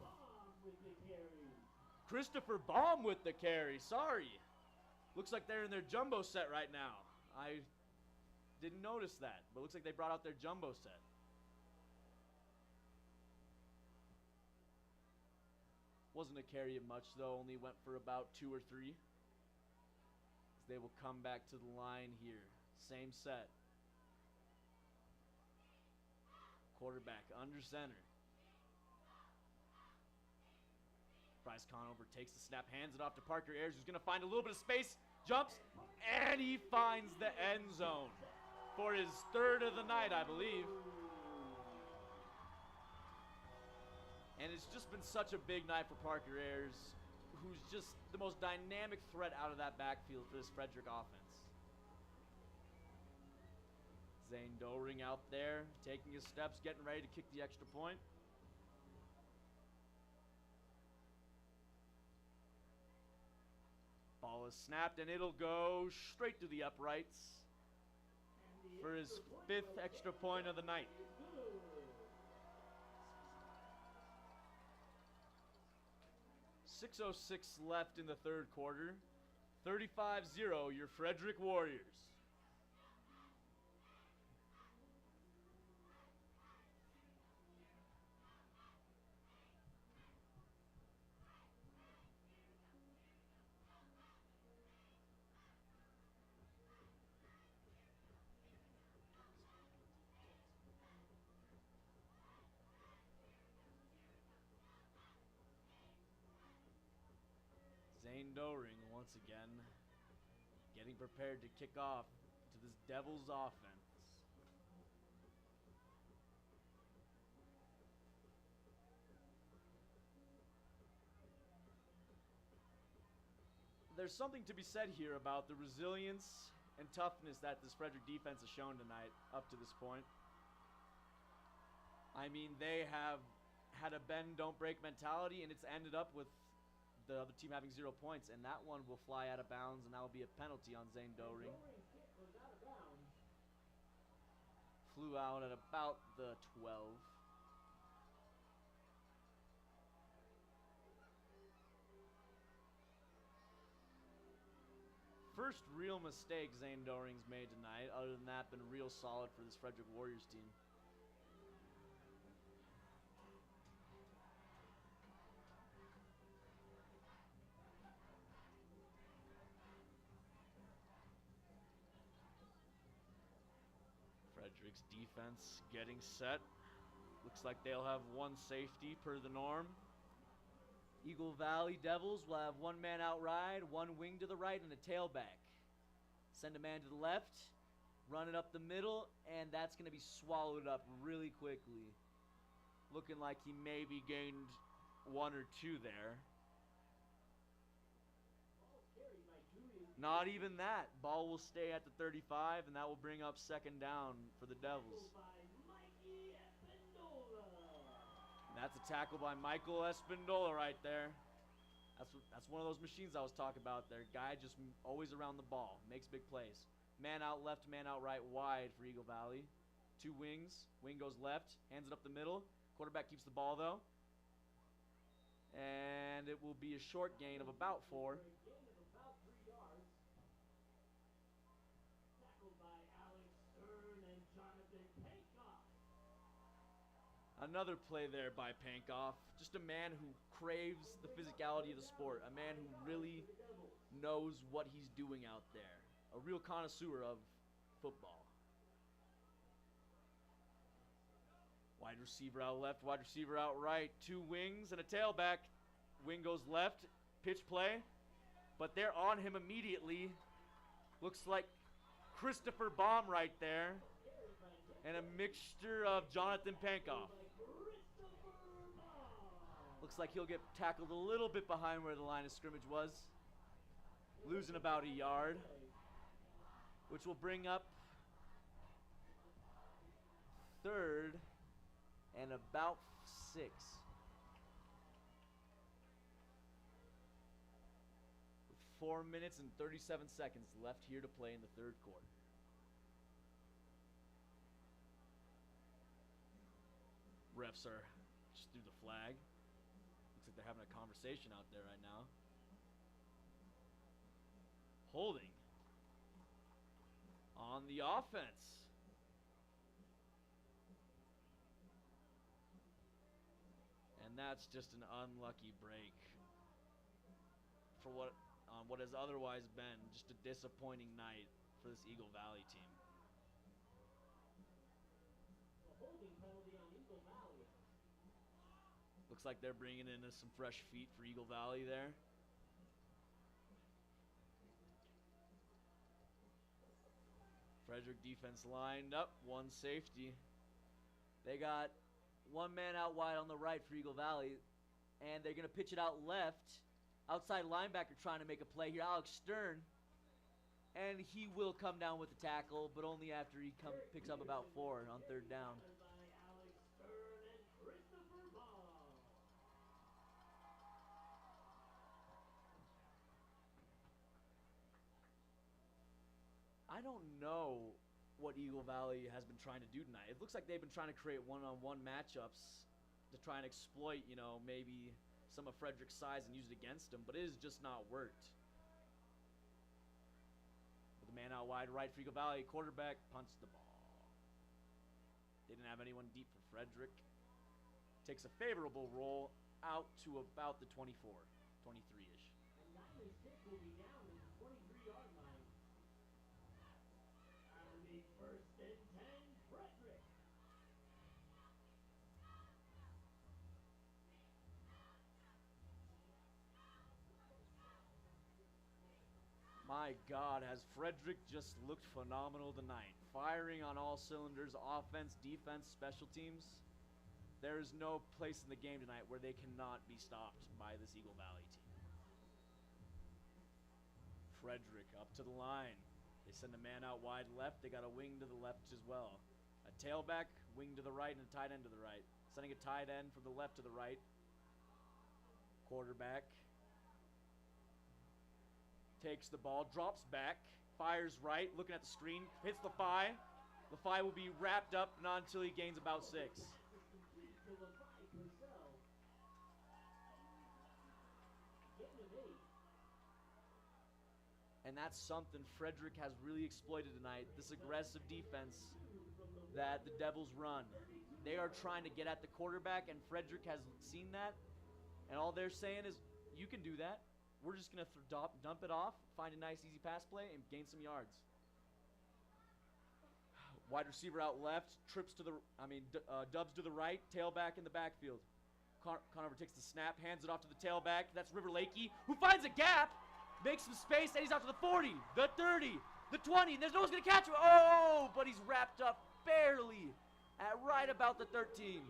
Christopher Baum with the carry. Sorry. Looks like they're in their jumbo set right now. I didn't notice that, but looks like they brought out their jumbo set. Wasn't a carry of much, though. Only went for about 2 or 3. As they will come back to the line here. Same set. Quarterback under center. Bryce Conover takes the snap, hands it off to Parker Ayers, who's going to find a little bit of space, jumps, and he finds the end zone for his 3rd of the night, I believe. And it's just been such a big night for Parker Ayers, who's just the most dynamic threat out of that backfield for this Frederick offense. Zane Doering out there, taking his steps, getting ready to kick the extra point. Ball is snapped, and it'll go straight to the uprights for his 5th extra point of the night. 6:06 left in the third quarter. 35-0, your Frederick Warriors. Zane Doring once again getting prepared to kick off to this Devils offense. There's something to be said here about the resilience and toughness that this Frederick defense has shown tonight up to this point. I mean, they have had a bend, don't break mentality, and it's ended up with the other team having 0 points, and that one will fly out of bounds, and that will be a penalty on Zane Doring. Flew out at about the 12. First real mistake Zane Doring's made tonight. Other than that, been real solid for this Frederick Warriors team. Frederick's defense getting set. Looks like they'll have one safety per the norm. Eagle Valley Devils will have one man out wide, one wing to the right, and a tailback. Send a man to the left, run it up the middle, and that's going to be swallowed up really quickly. Looking like he maybe gained 1 or 2 there. Not even that. Ball will stay at the 35, and that will bring up second down for the Devils. That's a tackle by Michael Espindola right there. That's one of those machines I was talking about there. Guy just always around the ball. Makes big plays. Man out left, man out right, wide for Eagle Valley. 2 wings. Wing goes left, hands it up the middle. Quarterback keeps the ball, though. And it will be a short gain of about 4. Another play there by Pankoff. Just a man who craves the physicality of the sport. A man who really knows what he's doing out there. A real connoisseur of football. Wide receiver out left, wide receiver out right. 2 wings and a tailback. Wing goes left, pitch play. But they're on him immediately. Looks like Christopher Baum right there. And a mixture of Jonathan Pankoff. Looks like he'll get tackled a little bit behind where the line of scrimmage was. Losing about a yard. Which will bring up 3rd and about 6. With 4 minutes and 37 seconds left here to play in the 3rd quarter. Refs are just through the flag. Looks like they're having a conversation out there right now. Holding on the offense. And that's just an unlucky break for what has otherwise been just a disappointing night for this Eagle Valley team. Looks like they're bringing in some fresh feet for Eagle Valley there. Frederick defense lined up, 1 safety. They got 1 man out wide on the right for Eagle Valley, and they're going to pitch it out left. Outside linebacker trying to make a play here, Alex Stern. And he will come down with the tackle, but only after he picks up about 4 on 3rd down. I don't know what Eagle Valley has been trying to do tonight. It looks like they've been trying to create one-on-one matchups to try and exploit, maybe some of Frederick's size and use it against him, but it has just not worked. With a man out wide right for Eagle Valley, quarterback punts the ball. They didn't have anyone deep for Frederick. Takes a favorable roll out to about the 24, 23-ish. And Niners kick will be down at the 23-yard line. On the 1st and 10, Frederick. My God, has Frederick just looked phenomenal tonight. Firing on all cylinders, offense, defense, special teams. There is no place in the game tonight where they cannot be stopped by this Eagle Valley team. Frederick up to the line. They send a man out wide left. They got a wing to the left as well. A tailback, wing to the right, and a tight end to the right. Sending a tight end from the left to the right. Quarterback takes the ball, drops back, fires right, looking at the screen, hits LaFi. LaFi will be wrapped up, not until he gains about 6. And that's something Frederick has really exploited tonight, this aggressive defense that the Devils run. They are trying to get at the quarterback, and Frederick has seen that, and all they're saying is, you can do that. We're just going to dump it off, find a nice easy pass play, and gain some yards. Wide receiver out left, dubs to the right, tailback in the backfield. Conover takes the snap, hands it off to the tailback. That's River Lakey, who finds a gap, makes some space, and he's out to the 40, the 30, the 20. There's no one's going to catch him. Oh, but he's wrapped up barely at right about the 13.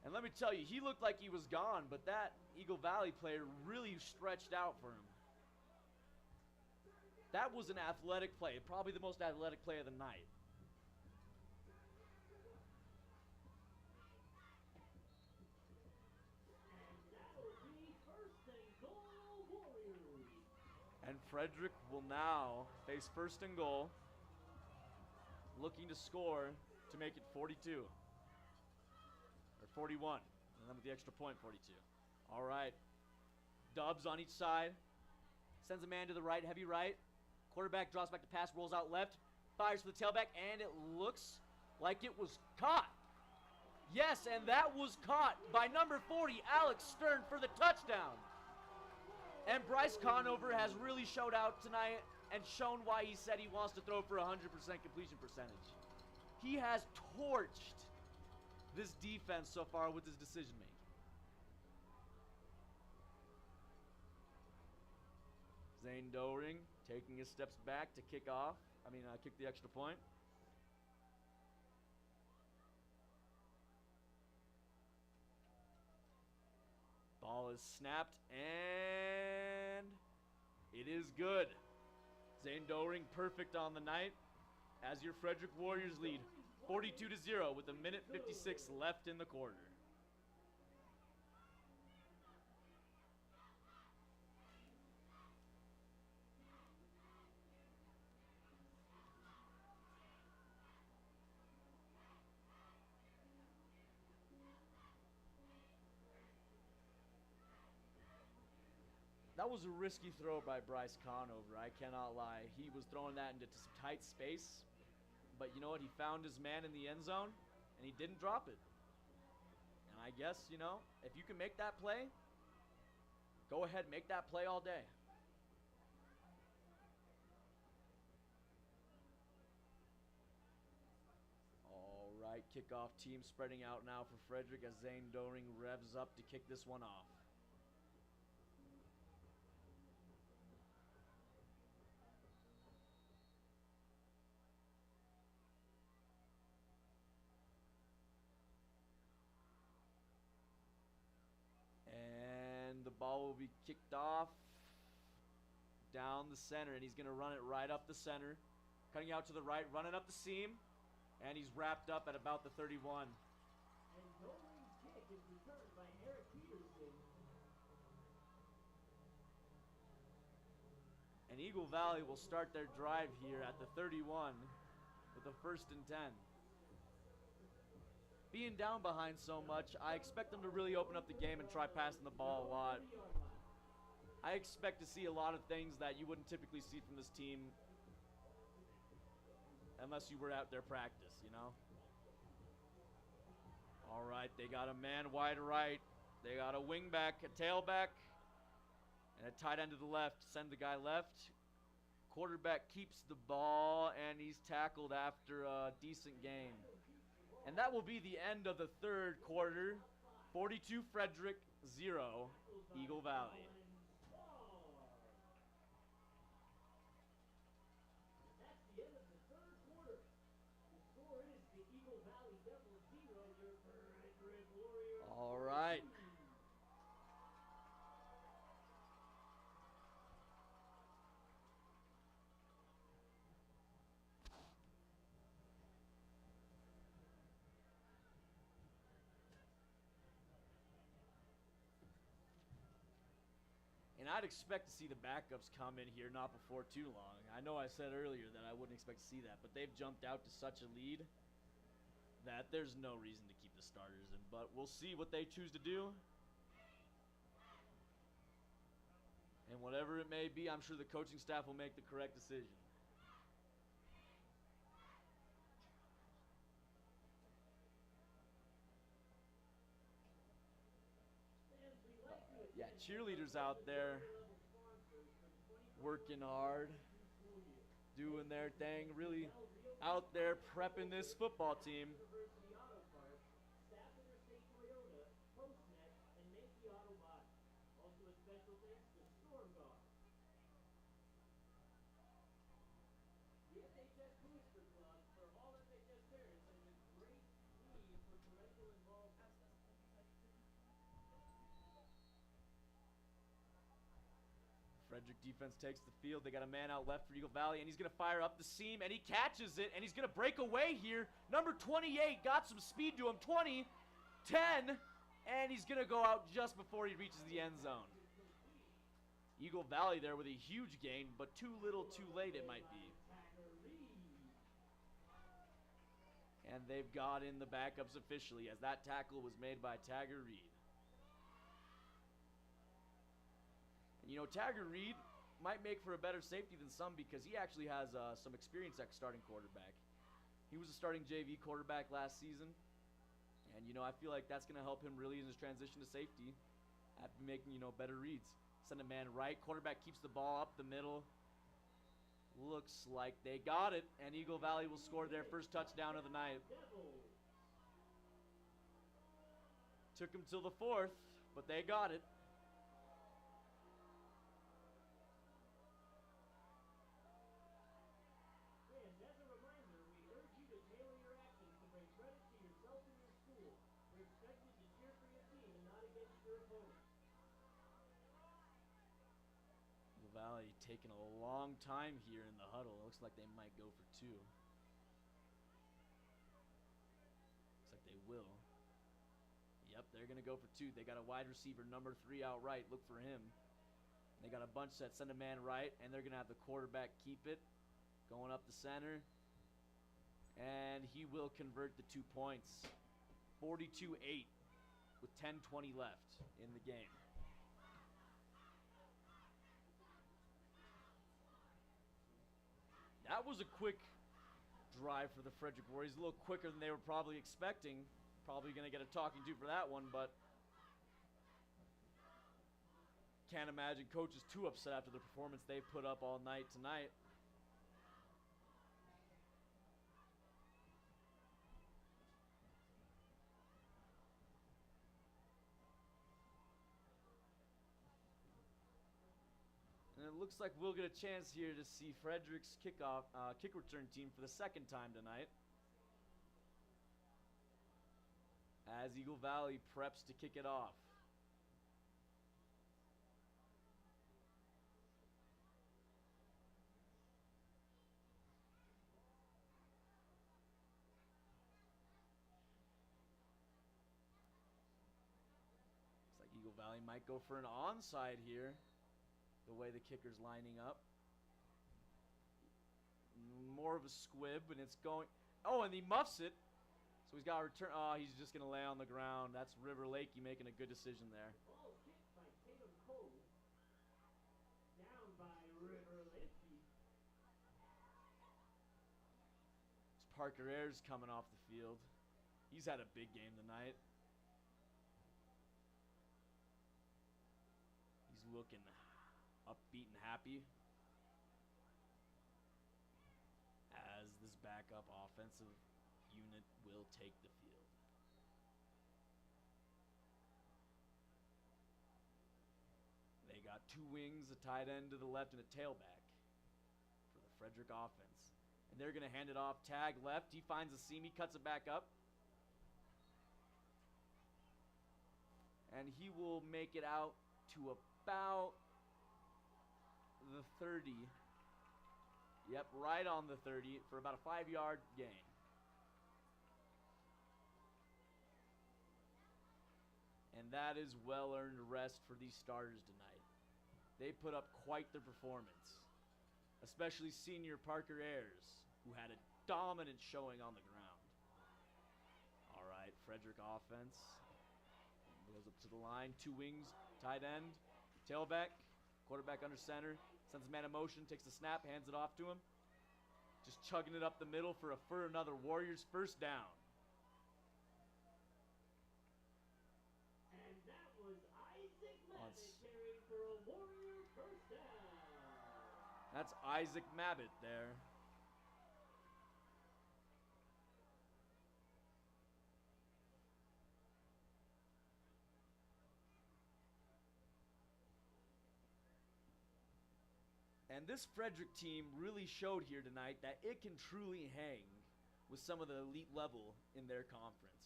And let me tell you, he looked like he was gone, but that Eagle Valley player really stretched out for him. That was an athletic play, probably the most athletic play of the night. And Frederick will now face 1st and goal, looking to score to make it 42. Or 41, and then with the extra point, 42. All right, dubs on each side, sends a man to the right, heavy right. Quarterback drops back to pass, rolls out left, fires for the tailback, and it looks like it was caught. Yes, and that was caught by number 40, Alex Stern, for the touchdown. And Bryce Conover has really showed out tonight and shown why he said he wants to throw for 100% completion percentage. He has torched this defense so far with his decision making. Zane Doering taking his steps back to kick the extra point. Ball is snapped, and it is good. Zane Doering perfect on the night as your Frederick Warriors lead 42-0 with 1:56 left in the quarter. That was a risky throw by Bryce Conover, I cannot lie. He was throwing that into some tight space, but you know what? He found his man in the end zone, and he didn't drop it. And I guess, if you can make that play, go ahead, make that play all day. All right, kickoff team spreading out now for Frederick as Zane Doering revs up to kick this one off. The ball will be kicked off down the center, and he's going to run it right up the center. Cutting out to the right, running up the seam, and he's wrapped up at about the 31. And Doering's kick is returned by Eric Peterson. And Eagle Valley will start their drive here at the 31 with a 1st and 10. being down behind so much, I expect them to really open up the game and try passing the ball a lot. I expect to see a lot of things that you wouldn't typically see from this team unless you were out there practice, you know? All right, they got a man wide right. They got a wing back, a tailback, and a tight end to the left. Send the guy left. Quarterback keeps the ball, and he's tackled after a decent game. And that will be the end of the third quarter. 42 Frederick, 0 Eagle Valley. That's the end of the third quarter. The score is the Eagle Valley Devils 0, your Frederick Warriors. All right. And I'd expect to see the backups come in here not before too long. I know I said earlier that I wouldn't expect to see that, but they've jumped out to such a lead that there's no reason to keep the starters in. But we'll see what they choose to do. And whatever it may be, I'm sure the coaching staff will make the correct decision. Yeah, cheerleaders out there working hard, doing their thing, really out there prepping this football team. University Auto Parts, Staff Interstate Toyota, PostNet, and Macy Auto Body. Also a special thanks to Storm Guard. The FHS Booster Club for all FHS parents has a great need for parental involvement. Frederick defense takes the field. They got a man out left for Eagle Valley, and he's going to fire up the seam, and he catches it, and he's going to break away here. Number 28 got some speed to him. 20, 10, and he's going to go out just before he reaches the end zone. Eagle Valley there with a huge gain, but too little, too late it might be. And they've got in the backups officially as that tackle was made by Tagger Reed. And you know, Tagger Reed might make for a better safety than some because he actually has some experience at starting quarterback. He was a starting JV quarterback last season. And, you know, I feel like that's going to help him really in his transition to safety after making, you know, better reads. Send a man right. Quarterback keeps the ball up the middle. Looks like they got it. And Eagle Valley will score their first touchdown of the night. Took them till the fourth, but they got it. Valley taking a long time here in the huddle. It looks like they might go for two. Looks like they will. Yep, they're going to go for two. They got a wide receiver, number 3 out right. Look for him. They got a bunch set, send a man right, and they're going to have the quarterback keep it. Going up the center. And he will convert the 2 points. 42-8 with 10:20 left in the game. That was a quick drive for the Frederick Warriors. A little quicker than they were probably expecting. Probably going to get a talking to for that one, but can't imagine Coach is too upset after the performance they put up all night tonight. And it looks like we'll get a chance here to see Frederick's kick return team for the second time tonight. As Eagle Valley preps to kick it off. Looks like Eagle Valley might go for an onside here. The way the kicker's lining up. More of a squib, and it's going... Oh, and he muffs it. So he's got to return. Oh, he's just going to lay on the ground. That's River Lakey making a good decision there. Ball kicked by Tatum Cole. Down by River Lakey. It's Parker Ayers coming off the field. He's had a big game tonight. He's looking upbeat and happy as this backup offensive unit will take the field. They got two wings, a tight end to the left, and a tailback for the Frederick offense. And they're going to hand it off. Tag left. He finds a seam. He cuts it back up. And he will make it out to about the 30. Yep, right on the 30 for about a 5-yard gain. And that is well-earned rest for these starters tonight. They put up quite the performance, especially senior Parker Ayers, who had a dominant showing on the ground. All right, Frederick offense goes up to the line, two wings, tight end, tailback, quarterback under center, sends a man in motion, takes the snap, hands it off to him. Just chugging it up the middle for another Warriors first down. And that was Isaac Mabbitt carrying for a Warrior first down. That's Isaac Mabbitt there. And this Frederick team really showed here tonight that it can truly hang with some of the elite level in their conference.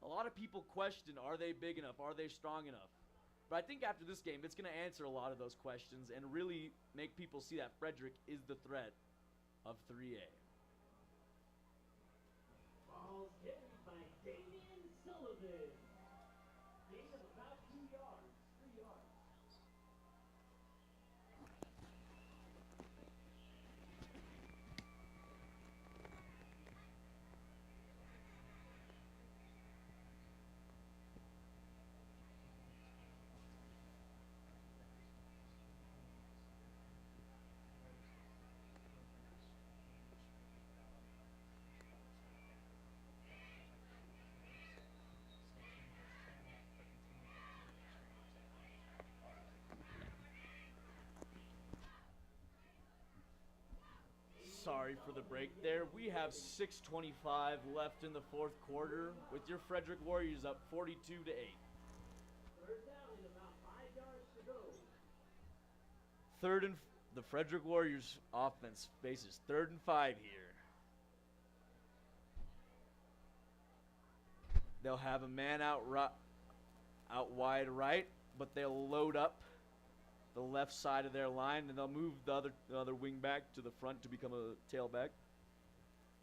A lot of people question, are they big enough? Are they strong enough? But I think after this game, it's going to answer a lot of those questions and really make people see that Frederick is the threat of 3A. Ball carried by Damian Sullivan. Gain of about 2 yards, 3 yards. Sorry for the break there. We have 6:25 left in the fourth quarter with your Frederick Warriors up 42-8. Third down and about 5 yards to go. The Frederick Warriors offense faces 3rd and 5 here. They'll have a man out wide right, but they'll load up the left side of their line, and they'll move the other wing back to the front to become a tailback.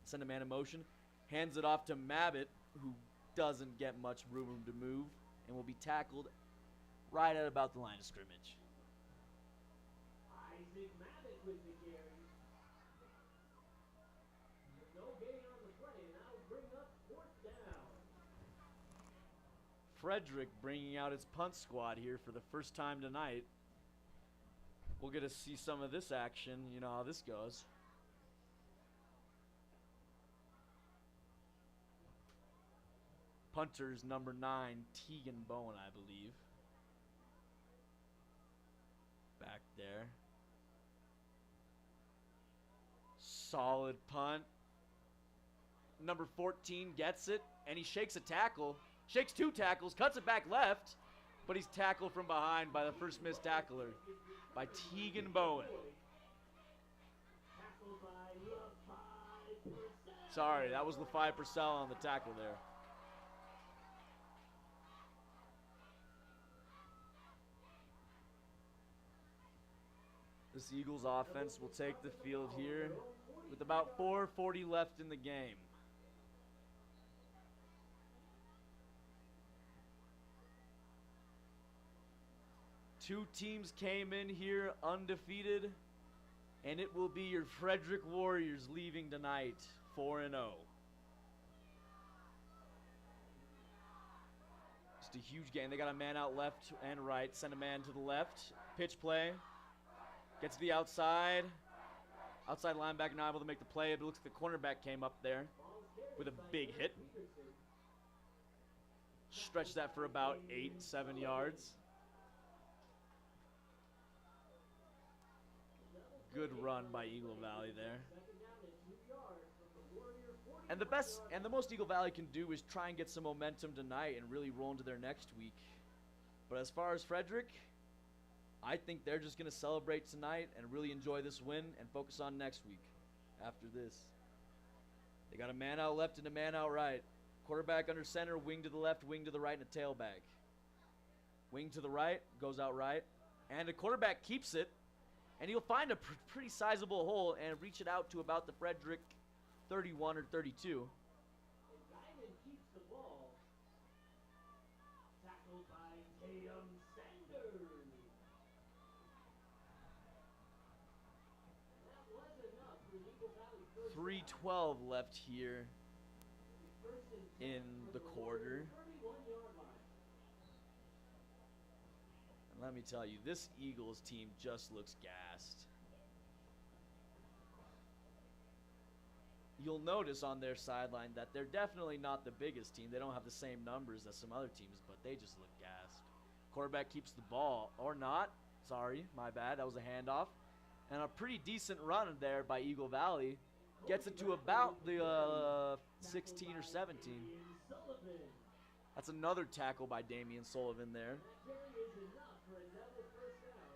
Send a man in motion. Hands it off to Mabbitt, who doesn't get much room to move, and will be tackled right at about the line of scrimmage. Isaac Mabbitt with the carry. No gain on the play, and that'll bring up 4th down. Frederick bringing out its punt squad here for the first time tonight. We'll get to see some of this action. You know how this goes. Punter's number 9, Tegan Bowen, I believe. Back there. Solid punt. Number 14 gets it, and he shakes a tackle. Shakes 2 tackles, cuts it back left, but he's tackled from behind by the first missed tackler, by Tegan Bowen. Tackled by LaFi Purcell. Sorry, that was LaFi Purcell on the tackle there. This Eagles offense will take the field here with about 4:40 left in the game. Two teams came in here undefeated, and it will be your Frederick Warriors leaving tonight 4-0. Just a huge game. They got a man out left and right. Send a man to the left. Pitch play. Gets to the outside. Outside linebacker not able to make the play. It looks like the cornerback came up there with a big hit. Stretched that for about 8-7 yards. Good run by Eagle Valley there. And the most Eagle Valley can do is try and get some momentum tonight and really roll into their next week. But as far as Frederick, I think they're just going to celebrate tonight and really enjoy this win and focus on next week after this. They got a man out left and a man out right. Quarterback under center, wing to the left, wing to the right, and a tailback. Wing to the right, goes out right. And the quarterback keeps it. And he'll find a pretty sizable hole and reach it out to about the Frederick 31 or 32. And Diamond keeps the ball. Tackled by Tatum Sanders. That was enough for Eagle Valley first. 3:12 left here First and 10 in from the quarter. 31-yard line. And let me tell you, this Eagles team just looks gassed. You'll notice on their sideline that they're definitely not the biggest team. They don't have the same numbers as some other teams, but they just look gassed. Quarterback keeps the ball, or not. Sorry, my bad. That was a handoff. And a pretty decent run there by Eagle Valley. Gets it to about the 16 or 17. Sullivan. That's another tackle by Damian Sullivan there. That carry is enough for another first down.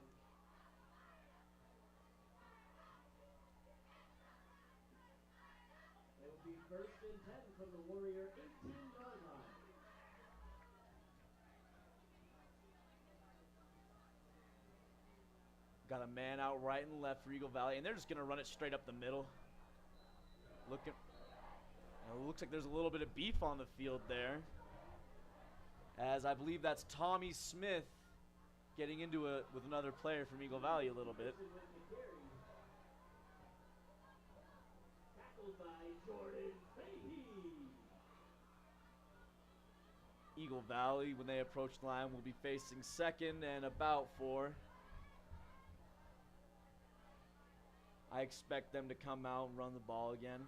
It'll be first and 10 from the Warrior 18-yard line. Got a man out right and left for Eagle Valley, and they're just going to run it straight up the middle. It looks like there's a little bit of beef on the field there, as I believe that's Tommy Smith getting into it with another player from Eagle Valley a little bit. With the carry. Tackled by Jordan Fahey. Eagle Valley, when they approach the line, will be facing second and about 4. I expect them to come out and run the ball again.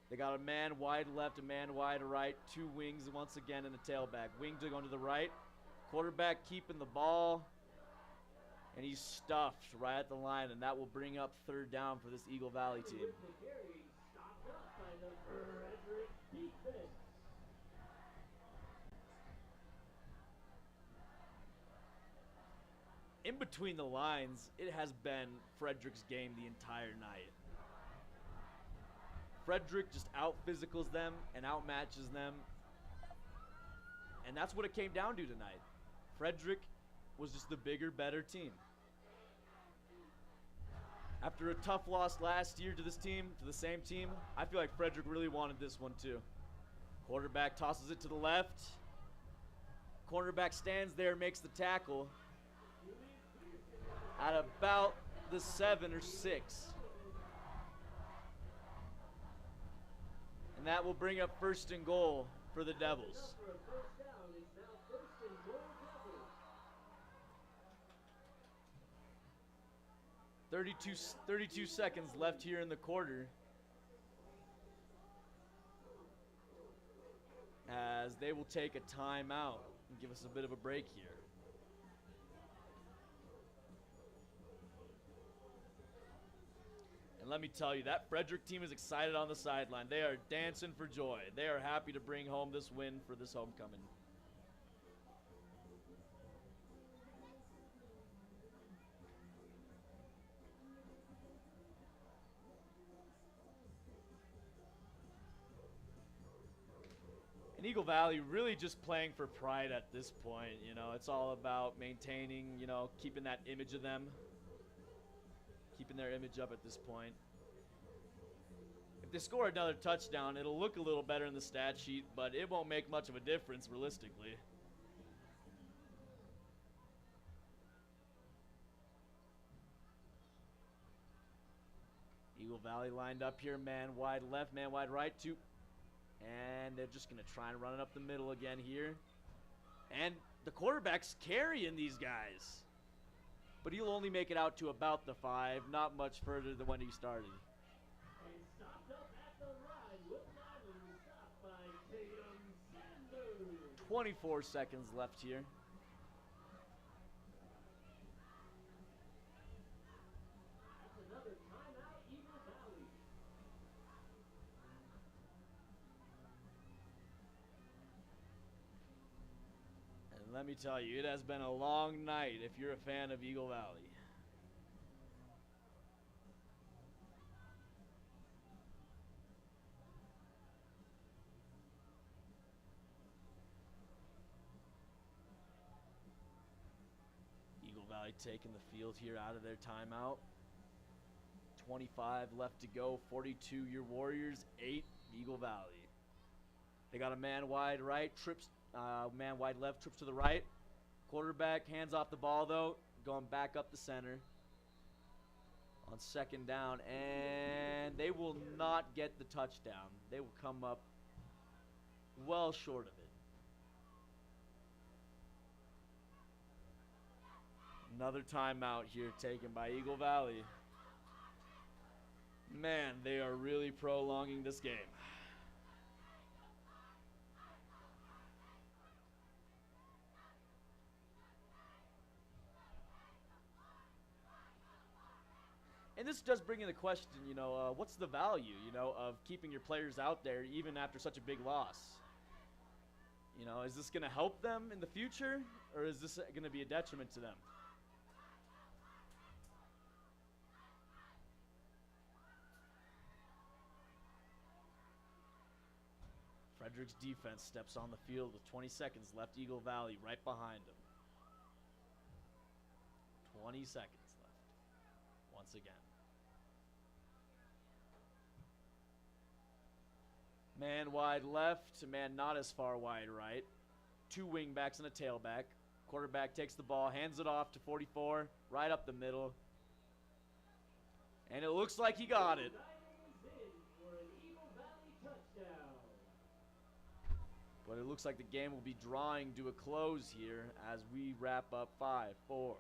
They got a man wide left, a man wide right, 2 wings once again, and a tailback. Wing to go to the right. Quarterback keeping the ball, and he's stuffed right at the line, and that will bring up 3rd down for this Eagle Valley team. With the carry, stopped up by the Frederick defense. In between the lines, it has been Frederick's game the entire night. Frederick just out-physicals them and outmatches them. And that's what it came down to tonight. Frederick was just the bigger, better team. After a tough loss last year to this team, to the same team, I feel like Frederick really wanted this one too. Quarterback tosses it to the left. Cornerback stands there, makes the tackle at about the 7 or 6. And that will bring up 1st and goal for the Devils. For a first down, it's now first and goal Devils. 32 seconds left here in the quarter, as they will take a timeout and give us a bit of a break here. And let me tell you, that Frederick team is excited on the sideline. They are dancing for joy. They are happy to bring home this win for this homecoming. And Eagle Valley really just playing for pride at this point. You know, it's all about maintaining, you know, keeping that image of them. Keeping their image up at this point. If they score another touchdown, it'll look a little better in the stat sheet, but it won't make much of a difference realistically. Eagle Valley lined up here, man wide left, man wide right, two. And they're just going to try and run it up the middle again here. And the quarterback's carrying these guys. But he'll only make it out to about the 5, not much further than when he started. And stopped up at the ride, Will Allen stopped by Tatum Sanders. 24 seconds left here. That's another timeout, Eagle Valley. And let me tell you, it has been a long night if you're a fan of Eagle Valley. Eagle Valley taking the field here out of their timeout. 25 left to go. 42 your Warriors, 8 Eagle Valley. They got a man wide right, trips, man wide left, trips to the right. Quarterback hands off the ball though, going back up the center on second down, and they will not get the touchdown. They will come up well short of it. Another timeout here taken by Eagle Valley. Man, they are really prolonging this game. And this does bring in the question, what's the value, of keeping your players out there even after such a big loss? Is this going to help them in the future, or is this going to be a detriment to them? Frederick's defense steps on the field with 20 seconds left. Eagle Valley right behind him. 20 seconds left. Once again. Man wide left, man not as far wide right. 2 wingbacks and a tailback. Quarterback takes the ball, hands it off to 44, right up the middle. And it looks like he got it. But it looks like the game will be drawing to a close here as we wrap up 5-4.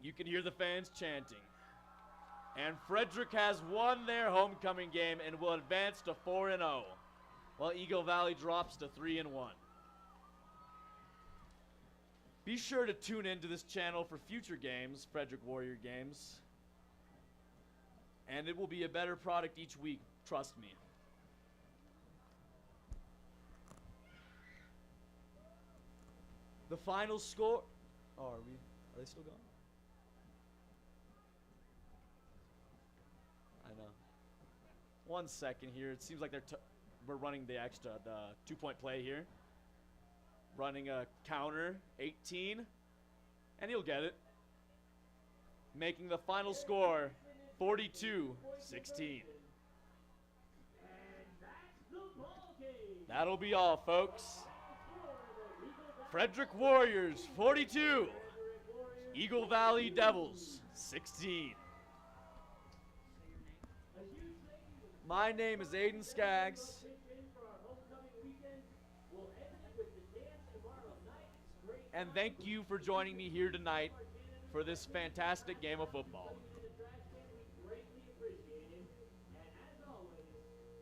You can hear the fans chanting. And Frederick has won their homecoming game and will advance to 4-0, while Eagle Valley drops to 3-1. Be sure to tune into this channel for future games, Frederick Warrior games. And it will be a better product each week, trust me. The final score. Oh, are they still going? I know. 1 second here. It seems like we're running the 2-point play here. Running a counter, 18, and he'll get it. Making the final score 42-16. That'll be all, folks. Frederick Warriors 42, Eagle Valley Devils 16. My name is Aiden Skaggs. And thank you for joining me here tonight for this fantastic game of football.